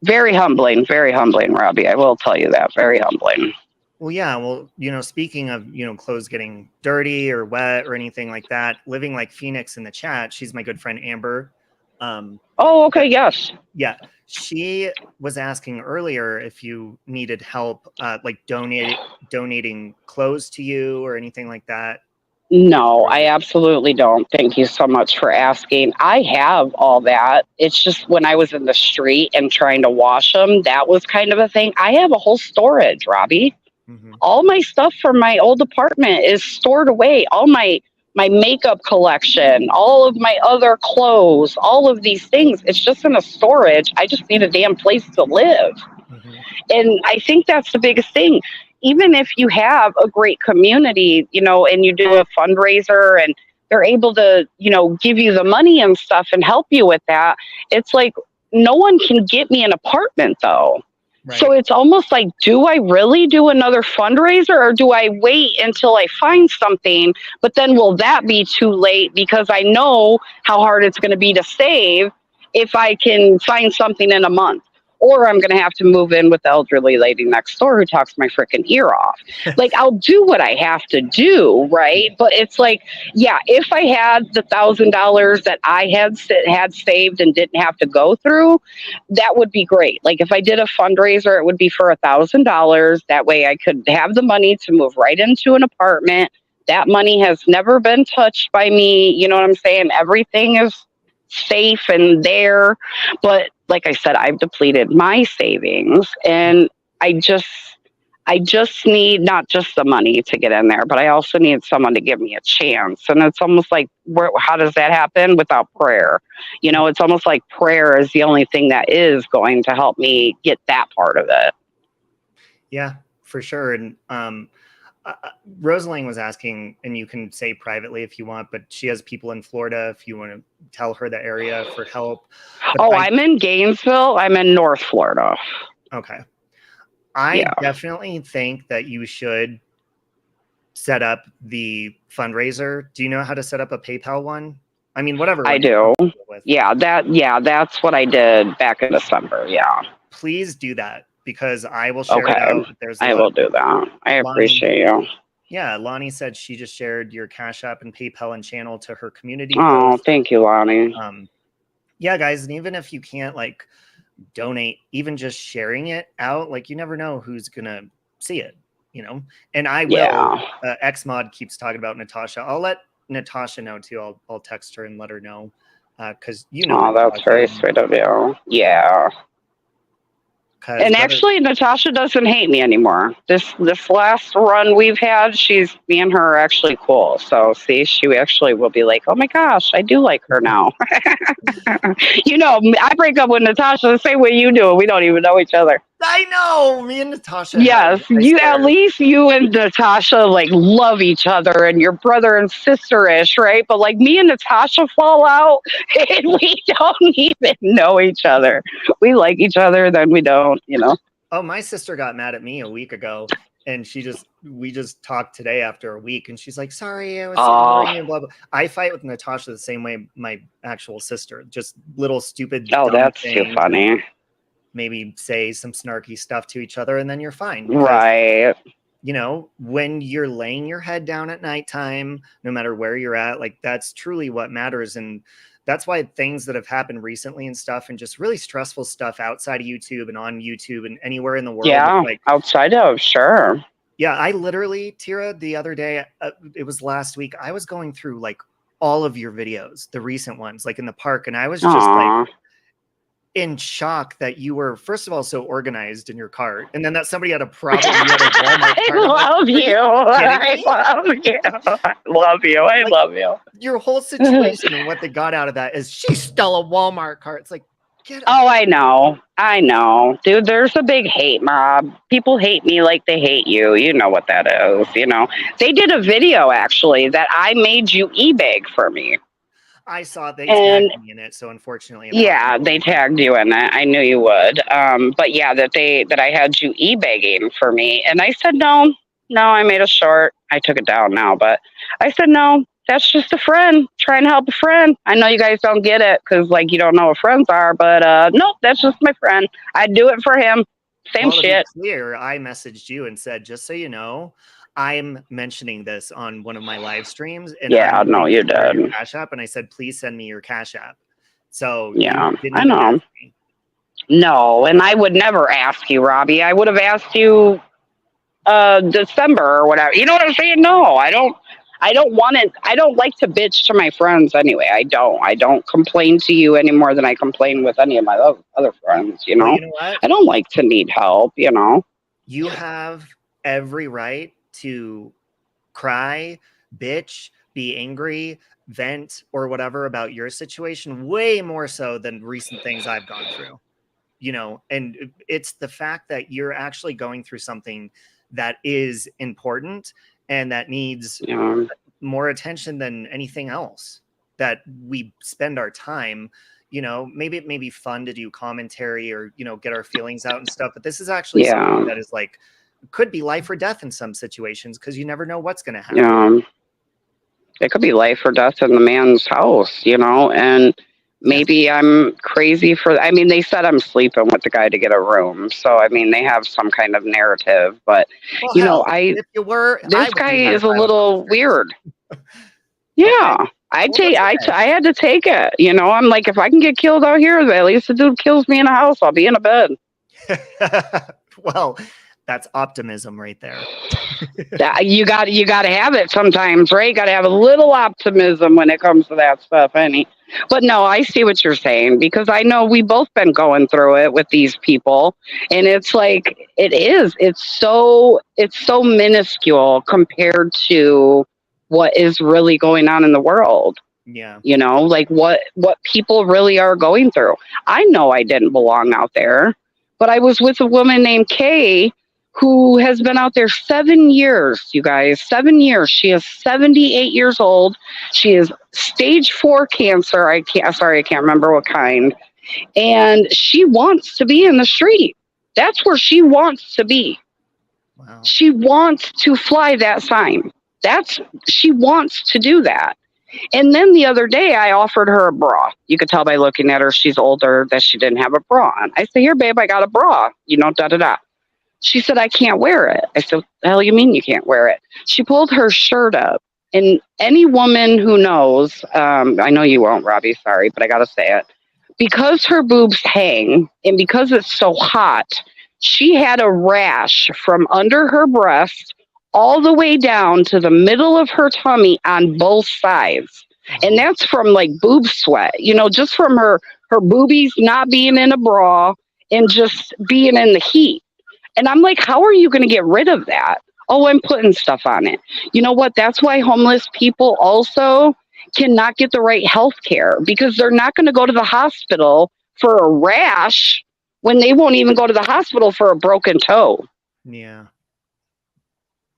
Very humbling, Robbie. I will tell you that. Very humbling. Well, yeah. Well, you know, speaking of, you know, clothes getting dirty or wet or anything like that, living like Phoenix in the chat, she's my good friend Amber. Oh, okay. Yes. Yeah, she was asking earlier if you needed help, like donating clothes to you or anything like that. No, I absolutely don't. Thank you so much for asking. I have all that. It's just when I was in the street and trying to wash them, that was kind of a thing. I have a whole storage, Robbie. Mm-hmm. All my stuff from my old apartment is stored away. All my makeup collection, all of my other clothes, all of these things. It's just in a storage. I just need a damn place to live. Mm-hmm. And I think that's the biggest thing. Even if you have a great community, you know, and you do a fundraiser and they're able to, you know, give you the money and stuff and help you with that, it's like no one can get me an apartment though. Right. So it's almost like, do I really do another fundraiser, or do I wait until I find something? But then will that be too late, because I know how hard it's going to be to save if I can find something in a month? Or I'm going to have to move in with the elderly lady next door who talks my freaking ear off. Like, I'll do what I have to do, right? But it's like, yeah, if I had the $1,000 that I had saved and didn't have to go through, that would be great. Like, if I did a fundraiser, it would be for $1,000. That way I could have the money to move right into an apartment. That money has never been touched by me. You know what I'm saying? Everything is safe and there. But like I said, I've depleted my savings, and I just need not just the money to get in there, but I also need someone to give me a chance. And it's almost like, how does that happen without prayer? You know, it's almost like prayer is the only thing that is going to help me get that part of it. Yeah, for sure. And Rosaline was asking, and you can say privately if you want, but she has people in Florida if you want to tell her the area for help. But I'm in Gainesville. I'm in North Florida. Okay. I definitely think that you should set up the fundraiser. Do you know how to set up a PayPal one? I mean, whatever. I do. Yeah, that's what I did back in December. Yeah. Please do that because I will share it out. I will do that. I appreciate you. Yeah, Lonnie said she just shared your Cash App and PayPal and channel to her community. Oh, thank you, Lonnie. Yeah, guys, and even if you can't like donate, even just sharing it out, like you never know who's gonna see it, you know. And I will. Xmod keeps talking about Natasha. I'll let Natasha know too. I'll text her and let her know because you know. Oh, that's very sweet of you. Yeah. And actually, Natasha doesn't hate me anymore. This last run we've had, me and her are actually cool. So see, she actually will be like, oh my gosh, I do like her now. You know, I break up with Natasha the same way you do. We don't even know each other. I know, me and Natasha. Yes, at least you and Natasha like love each other and you're brother and sister-ish, right? But like me and Natasha fall out and we don't even know each other. We like each other, then we don't, you know. Oh, my sister got mad at me a week ago and we just talked today after a week and she's like, sorry, I was ignoring you, blah, blah. I fight with Natasha the same way my actual sister, just little stupid. Oh, that's too funny. Maybe say some snarky stuff to each other and then you're fine. Because, right. You know, when you're laying your head down at nighttime, no matter where you're at, like that's truly what matters. And that's why things that have happened recently and stuff and just really stressful stuff outside of YouTube and on YouTube and anywhere in the world. Yeah, like, outside of, sure. Yeah, I literally, Tira, the other day, it was last week, I was going through like all of your videos, the recent ones, like in the park. And I was just like, in shock that you were, first of all, so organized in your cart, and then that somebody had a problem. I love you. I love you. I love you. Your whole situation and what they got out of that is she stole a Walmart cart. It's like, get out. Oh, I know. Dude, there's a big hate mob. People hate me like they hate you. You know what that is, you know. They did a video, actually, that I made you e-bag for me. I saw they tagged me in it, so unfortunately. Yeah, they tagged you in it. I knew you would. But yeah, that I had you e-bagging for me, and I said no. I made a short. I took it down now, but I said no. That's just a friend trying to help a friend. I know you guys don't get it because like you don't know what friends are, but no, that's just my friend. I'd do it for him. Same shit. To be clear, I messaged you and said, just so you know, I'm mentioning this on one of my live streams. And yeah, no, you did. Cash App, and I said, please send me your Cash App. So yeah, I know. No, and I would never ask you, Robbie. I would have asked you December or whatever. You know what I'm saying? No, I don't want it. I don't like to bitch to my friends anyway. I don't complain to you any more than I complain with any of my other friends, you know? Well, you know what? I don't like to need help, you know? You have every right to cry, bitch, be angry, vent, or whatever about your situation, way more so than recent things I've gone through, you know? And it's the fact that you're actually going through something that is important and that needs more attention than anything else, that we spend our time, you know, maybe it may be fun to do commentary or, you know, get our feelings out and stuff, but this is actually something that is like, could be life or death in some situations because you never know what's going to happen. Yeah. It could be life or death in the man's house, you know, and maybe I'm crazy I mean, they said I'm sleeping with the guy to get a room. So, I mean, they have some kind of narrative, but well, you know, this guy is a little weird. Yeah. I had to take it, you know, I'm like, if I can get killed out here, at least the dude kills me in a house, I'll be in a bed. Well, that's optimism right there. You got to have it sometimes, right? You got to have a little optimism when it comes to that stuff, Annie. But no, I see what you're saying because I know we both been going through it with these people, and it's like it's so minuscule compared to what is really going on in the world. Yeah. Like what people really are going through. I know I didn't belong out there, but I was with a woman named Kay who has been out there 7 years, you guys. 7 years. She is 78 years old. She is stage 4 cancer. I can't remember what kind. And she wants to be in the street. That's where she wants to be. Wow. She wants to fly that sign. She wants to do that. And then the other day, I offered her a bra. You could tell by looking at her, she's older, that she didn't have a bra on. I said, here, babe, I got a bra, da-da-da. She said, I can't wear it. I said, the hell you mean you can't wear it? She pulled her shirt up. And any woman who knows, I know you won't, Robbie, sorry, but I got to say it. Because her boobs hang and because it's so hot, she had a rash from under her breast all the way down to the middle of her tummy on both sides. And that's from like boob sweat, just from her boobies not being in a bra and just being in the heat. And I'm like, how are you going to get rid of that? Oh, I'm putting stuff on it. You know what? That's why homeless people also cannot get the right health care because they're not going to go to the hospital for a rash when they won't even go to the hospital for a broken toe. Yeah.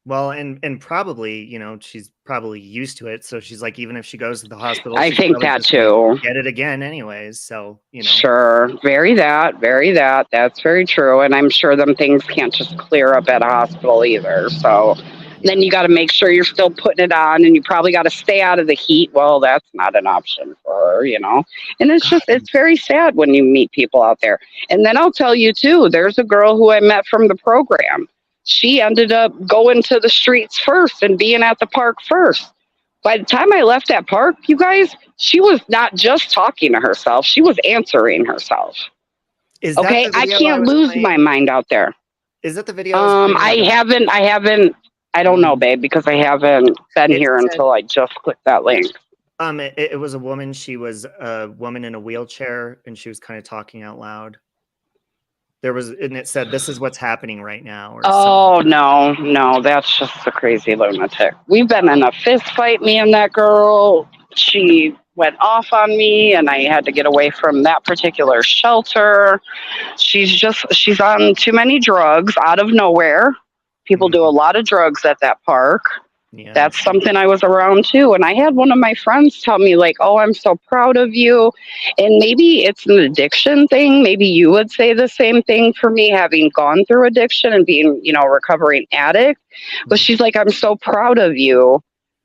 Well, and probably, she's probably used to it. So she's like, even if she goes to the hospital, I think that too. Get it again anyways. So, Sure. Very that. That's very true. And I'm sure them things can't just clear up at a hospital either. So then you got to make sure you're still putting it on and you probably got to stay out of the heat. Well, that's not an option for her, And it's very sad when you meet people out there. And then I'll tell you too, there's a girl who I met from the program. She ended up going to the streets first and being at the park first. By the time I left that park, you guys, she was not just talking to herself. She was answering herself. Is that okay? I can't lose my mind out there. Is that the video? I haven't. I don't know, babe, because I haven't been here until I just clicked that link. It was a woman. She was a woman in a wheelchair and she was kind of talking out loud. And it said, this is what's happening right now. Or no, that's just a crazy lunatic. We've been in a fist fight, me and that girl. She went off on me and I had to get away from that particular shelter. She's on too many drugs out of nowhere. People do a lot of drugs at that park. Yeah. That's something I was around too. And I had one of my friends tell me like, oh, I'm so proud of you. And maybe it's an addiction thing. Maybe you would say the same thing for me, having gone through addiction and being, a recovering addict. But she's like, I'm so proud of you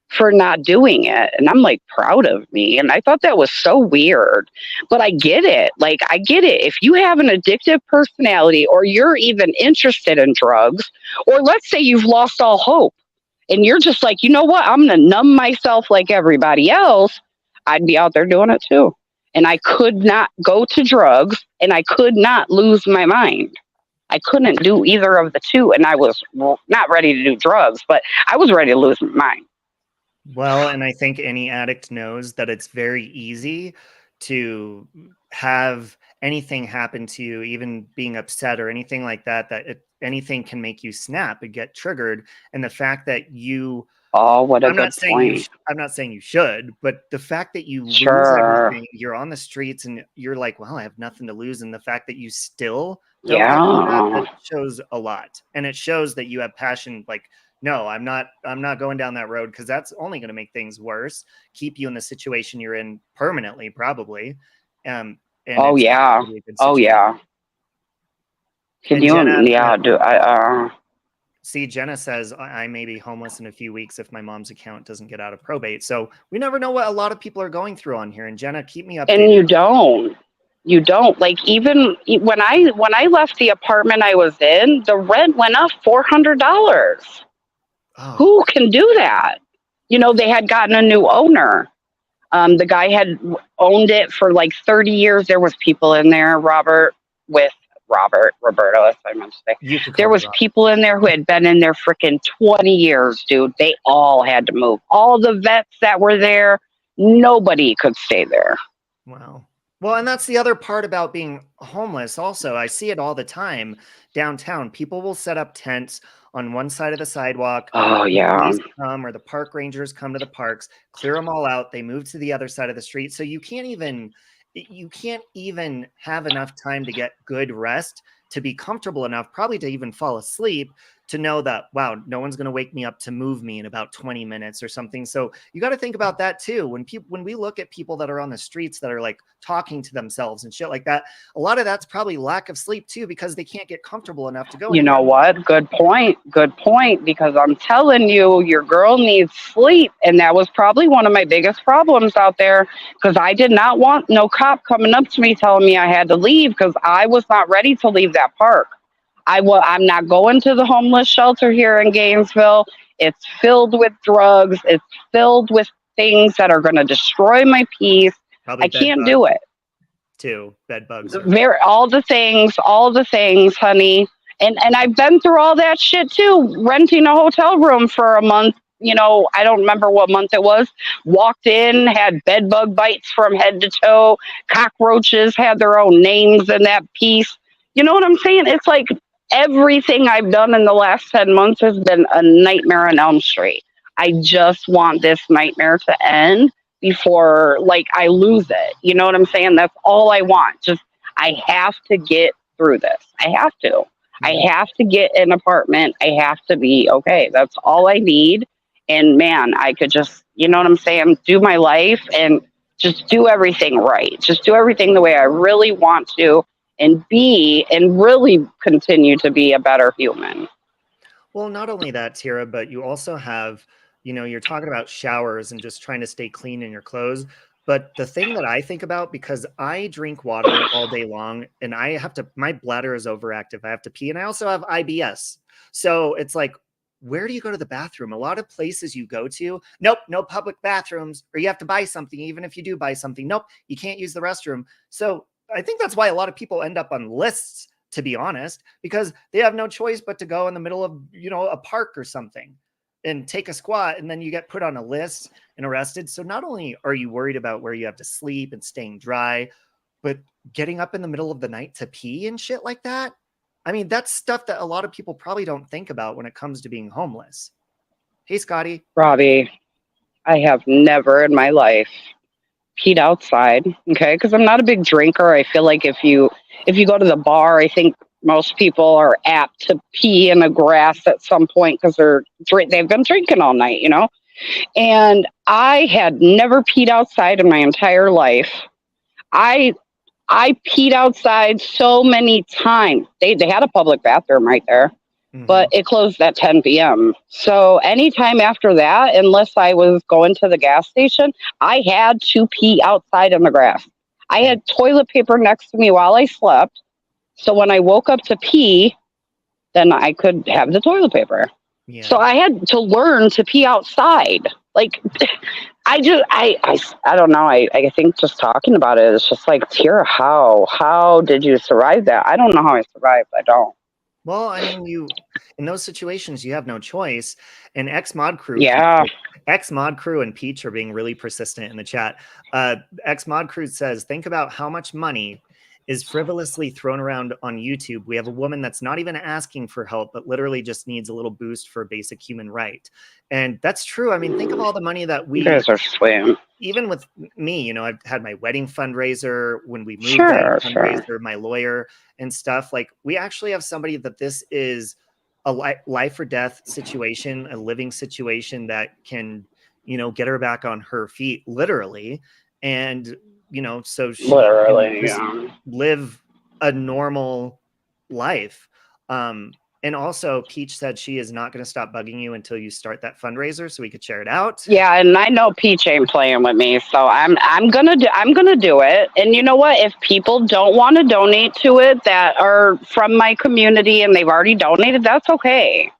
for not doing it. And I'm like, proud of me. And I thought that was so weird. But I get it. Like, I get it. If you have an addictive personality or you're even interested in drugs, or let's say you've lost all hope, and you're just like, you know what? I'm going to numb myself like everybody else. I'd be out there doing it too. And I could not go to drugs and I could not lose my mind. I couldn't do either of the two. And I was not ready to do drugs, but I was ready to lose my mind. Well, and I think any addict knows that it's very easy to have anything happen to you, even being upset or anything like that, anything can make you snap and get triggered. And the fact that you, what a I'm good not saying point. I'm not saying you should, but the fact that you lose everything, you're on the streets and you're like, well, I have nothing to lose. And the fact that you still don't that shows a lot. And it shows that you have passion. Like, no, I'm not going down that road because that's only going to make things worse, keep you in the situation you're in permanently, probably. And oh yeah. Can you? Jenna, see, Jenna says I may be homeless in a few weeks if my mom's account doesn't get out of probate. So we never know what a lot of people are going through on here. And Jenna, keep me updated. And you don't like, even when I left the apartment I was in, the rent went up $400. Oh. Who can do that? They had gotten a new owner. The guy had owned it for like 30 years. There was people in there, Roberto, as I meant to say. There was people in there who had been in there freaking 20 years, dude. They all had to move. All the vets that were there, nobody could stay there. Wow. Well, and that's the other part about being homeless. Also, I see it all the time downtown. People will set up tents on one side of the sidewalk. Oh, The yeah. police come or the park rangers come to the parks, clear them all out. They move to the other side of the street. So you can't even have enough time to get good rest, to be comfortable enough, probably to even fall asleep, to know that, wow, no one's going to wake me up to move me in about 20 minutes or something. So you got to think about that too. When we look at people that are on the streets that are like talking to themselves and shit like that, a lot of that's probably lack of sleep too, because they can't get comfortable enough to go You anywhere. know what? Good point. Good point. Because I'm telling you, your girl needs sleep. And that was probably one of my biggest problems out there. Because I did not want no cop coming up to me telling me I had to leave, because I was not ready to leave that park. I'm not going to the homeless shelter here in Gainesville. It's filled with drugs. It's filled with things that are going to destroy my peace. Probably I bed can't bugs do it. too. Bed bugs are All the things, honey. And I've been through all that shit too. Renting a hotel room for a month. You know, I don't remember what month it was. Walked in, had bed bug bites from head to toe. Cockroaches had their own names in that piece. You know what I'm saying? It's like everything I've done in the last 10 months has been a nightmare on Elm Street. I just want this nightmare to end before like I lose it. You know what I'm saying? That's all I want. Just I have to get through this. I have to. I have to get an apartment. I have to be okay. That's all I need. And man, I could just, you know what I'm saying, do my life and just do everything right. Just do everything the way I really want to and really continue to be a better human. Well, not only that, Tira, but you also have, you're talking about showers and just trying to stay clean in your clothes. But the thing that I think about, because I drink water all day long and my bladder is overactive. I have to pee, and I also have IBS. So it's like, where do you go to the bathroom? A lot of places you go to, nope, no public bathrooms, or you have to buy something. Even if you do buy something, nope, you can't use the restroom. So I think that's why a lot of people end up on lists, to be honest, because they have no choice but to go in the middle of, a park or something and take a squat, and then you get put on a list and arrested. So not only are you worried about where you have to sleep and staying dry, but getting up in the middle of the night to pee and shit like that. I mean, that's stuff that a lot of people probably don't think about when it comes to being homeless. Hey, Scotty. Robbie, I have never in my life peed outside, okay? Because I'm not a big drinker. I feel like if you go to the bar, I think most people are apt to pee in the grass at some point because they've been drinking all night, you know? And I had never peed outside in my entire life. I peed outside so many times. They had a public bathroom right there, but it closed at 10 p.m. So anytime after that, unless I was going to the gas station, I had to pee outside in the grass. I had toilet paper next to me while I slept. So when I woke up to pee, then I could have the toilet paper. Yeah. So I had to learn to pee outside. Like, I don't know. I think just talking about it is just like, Tira, how did you survive that? I don't know how I survived. I don't. Well, I mean, in those situations, you have no choice. And X-Mod Crew, X-Mod Crew and Peach are being really persistent in the chat. X-Mod Crew says, think about how much money is frivolously thrown around on YouTube. We have a woman that's not even asking for help, but literally just needs a little boost for a basic human right. And that's true. I mean, think of all the money that we... You guys are sweet. Even with me, I've had my wedding fundraiser, when we moved, fundraiser, my lawyer and stuff. Like, we actually have somebody that this is a life or death situation, a living situation that can, get her back on her feet, literally. And, so she can live a normal life. And also, Peach said she is not going to stop bugging you until you start that fundraiser, so we could share it out. Yeah, and I know Peach ain't playing with me, so I'm gonna do it. And you know what? If people don't want to donate to it that are from my community and they've already donated, that's okay.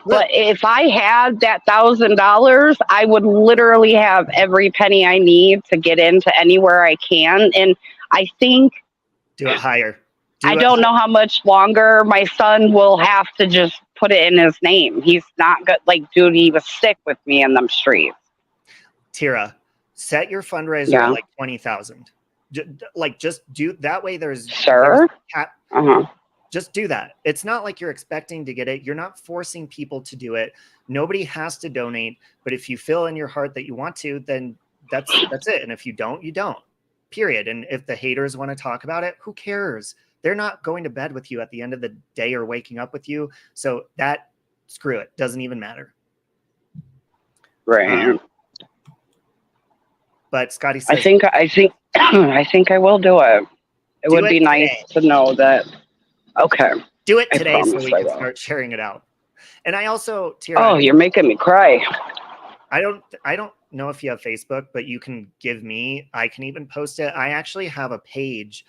But if I had that $1,000, I would literally have every penny I need to get into anywhere I can. And I think do it higher. I don't know how much longer my son will have to just put it in his name. He's not good. Like, dude, he was sick with me in them streets. Tira, set your fundraiser at like 20,000. Like, just do that way. Sure. Just do that. It's not like you're expecting to get it. You're not forcing people to do it. Nobody has to donate. But if you feel in your heart that you want to, then that's it. And if you don't, you don't. Period. And if the haters want to talk about it, who cares? They're not going to bed with you at the end of the day or waking up with you. So screw it. Doesn't even matter. Right. But Scotty says, I think I will do it. It would be nice to know that. Okay. Do it today so we can start sharing it out. And I also, Tira, you're making me cry. I don't know if you have Facebook, but you can give me, I can even post it. I actually have a page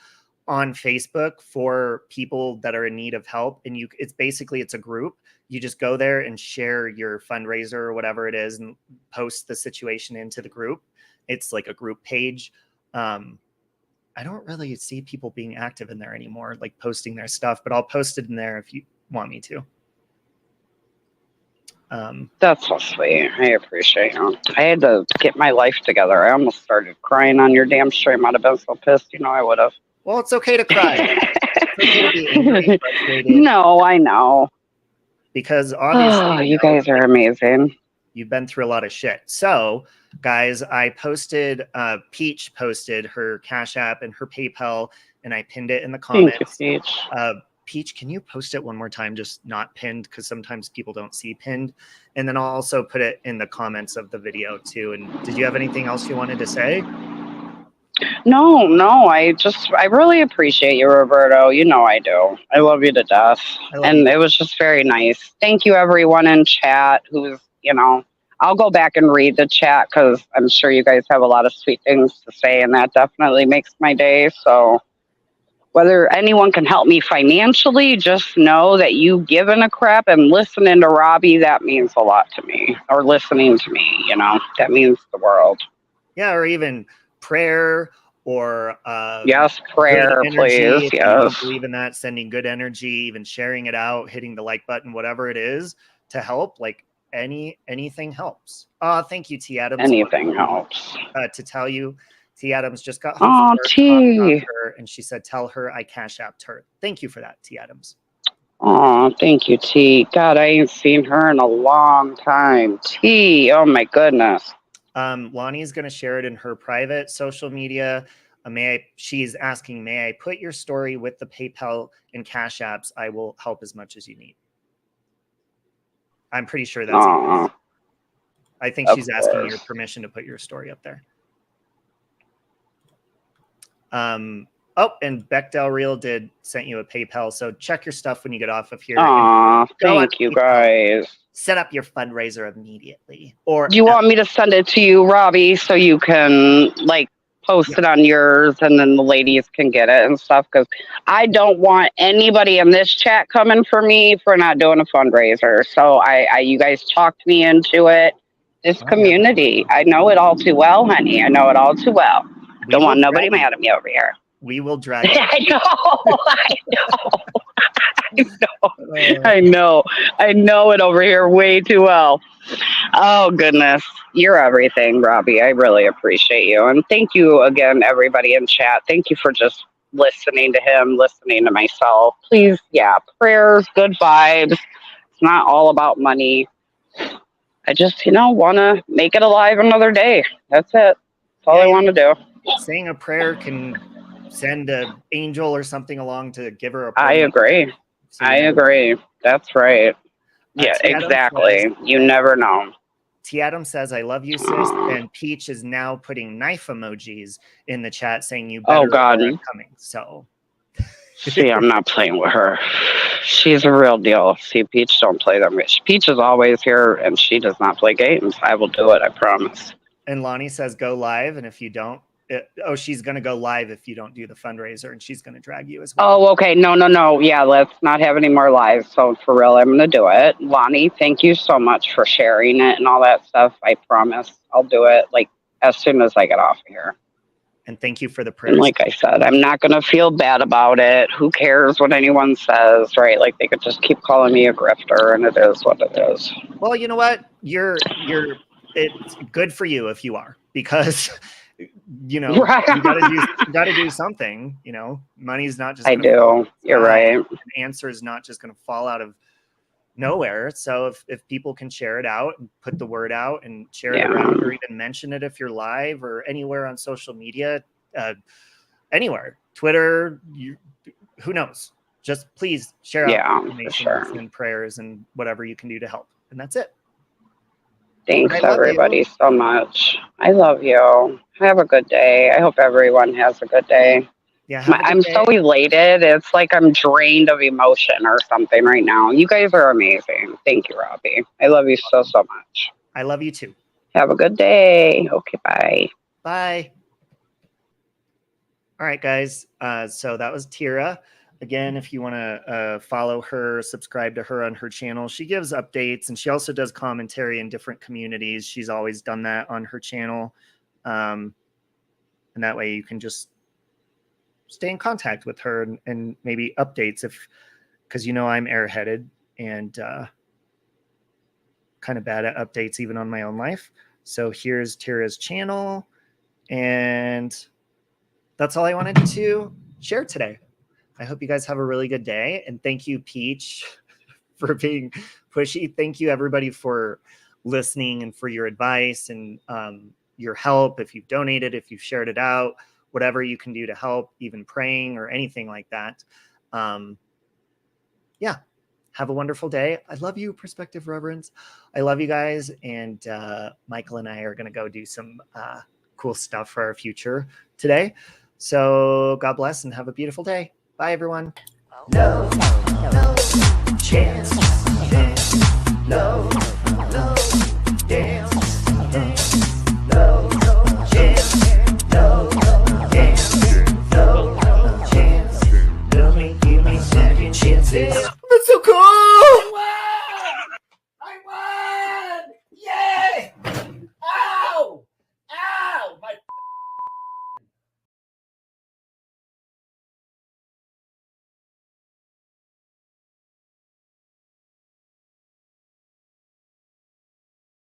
on Facebook for people that are in need of help. And it's a group. You just go there and share your fundraiser or whatever it is and post the situation into the group. It's like a group page. I don't really see people being active in there anymore, like posting their stuff, but I'll post it in there if you want me to. That's so sweet. I appreciate it. I had to get my life together. I almost started crying on your damn stream. I'd have been so pissed. I would have. Well, it's okay to cry. It's okay to be angry, frustrated. No, I know. Because obviously, you guys are amazing. You've been through a lot of shit. So, guys, I posted, Peach posted her Cash App and her PayPal, and I pinned it in the comments. Thank you, Peach. Peach, can you post it one more time? Just not pinned, because sometimes people don't see pinned. And then I'll also put it in the comments of the video too. And did you have anything else you wanted to say? No. I really appreciate you, Roberto. I do. I love you to death. It was just very nice. Thank you, everyone in chat who's, I'll go back and read the chat because I'm sure you guys have a lot of sweet things to say, and that definitely makes my day. So whether anyone can help me financially, just know that you giving a crap and listening to Robbie, that means a lot to me. Or listening to me, that means the world. Yeah, or even prayer or yes, prayer, please. Yes. Believe in that, sending good energy, even sharing it out, hitting the like button, whatever it is to help. Like anything helps. Thank you, T. Adams. Anything helps. To tell you, T. Adams just got home T. and she said, "Tell her I Cash Apped her." Thank you for that, T. Adams. Oh, thank you, T. God, I ain't seen her in a long time. T. Oh my goodness. Lonnie's going to share it in her private social media. She's asking, may I put your story with the PayPal and Cash Apps? I will help as much as you need. I'm pretty sure that's it. I think she's asking your permission to put your story up there. And Beck Del Real sent you a PayPal, so check your stuff when you get off of here. Thank you guys. Set up your fundraiser immediately. Or do you want me to send it to you, Robbie, so you can post it on yours and then the ladies can get it and stuff? Because I don't want anybody in this chat coming for me for not doing a fundraiser. So you guys talked me into it. This community, I know it all too well, honey. I know it all too well. Don't want nobody mad at me over here. We will drag you. I know it over here way too well. Oh, goodness. You're everything, Robbie. I really appreciate you. And thank you again, everybody in chat. Thank you for just listening to him, listening to myself. Please, prayers, good vibes. It's not all about money. I just, want to make it alive another day. That's it. That's all I want to do. Saying a prayer can send an angel or something along to give her a prayer. I agree. I agree. That's right. Yeah, exactly. You never know. T. Adams says, "I love you, sis." And Peach is now putting knife emojis in the chat saying you better coming. So see, I'm not playing with her. She's a real deal. See, Peach don't play them. Peach is always here and she does not play games. I will do it, I promise. And Lonnie says, "Go live." And if you don't, she's going to go live if you don't do the fundraiser, and she's going to drag you as well. Oh, okay. No. Yeah, let's not have any more lives. So for real, I'm going to do it. Lonnie, thank you so much for sharing it and all that stuff. I promise I'll do it as soon as I get off of here. And thank you for the prayers. And like I said, I'm not going to feel bad about it. Who cares what anyone says, right? They could just keep calling me a grifter, and it is what it is. Well, you know what? It's good for you if you are, because you know, you gotta do something, you know. Money's not just You're right. An answer is not just gonna fall out of nowhere. So if people can share it out and put the word out and share it around, or even mention it if you're live or anywhere on social media, anywhere, Twitter, who knows? Just please share out information and prayers and whatever you can do to help. And that's it. Thanks everybody so much. I love you. Have a good day. I hope everyone has a good day. Yeah, I'm so elated. It's like I'm drained of emotion or something right now. You guys are amazing. Thank you, Robbie. I love you so much. I love you too. Have a good day. Okay, bye. Bye. All right, guys. So that was Tira. Again, if you want to follow her, subscribe to her on her channel. She gives updates, and she also does commentary in different communities. She's always done that on her channel. And that way you can just stay in contact with her and maybe updates, because you know I'm airheaded and kind of bad at updates even on my own life. So here's Tira's channel, and that's all I wanted to share today. I hope you guys have a really good day, and thank you, Peach, for being pushy. Thank you, everybody, for listening and for your advice and your help. If you've donated, if you've shared it out, whatever you can do to help, even praying or anything like that. Yeah, have a wonderful day. I love you, Perspective Reverends. I love you guys, and Michael and I are going to go do some cool stuff for our future today. So God bless and have a beautiful day. Bye, everyone. No chance. No.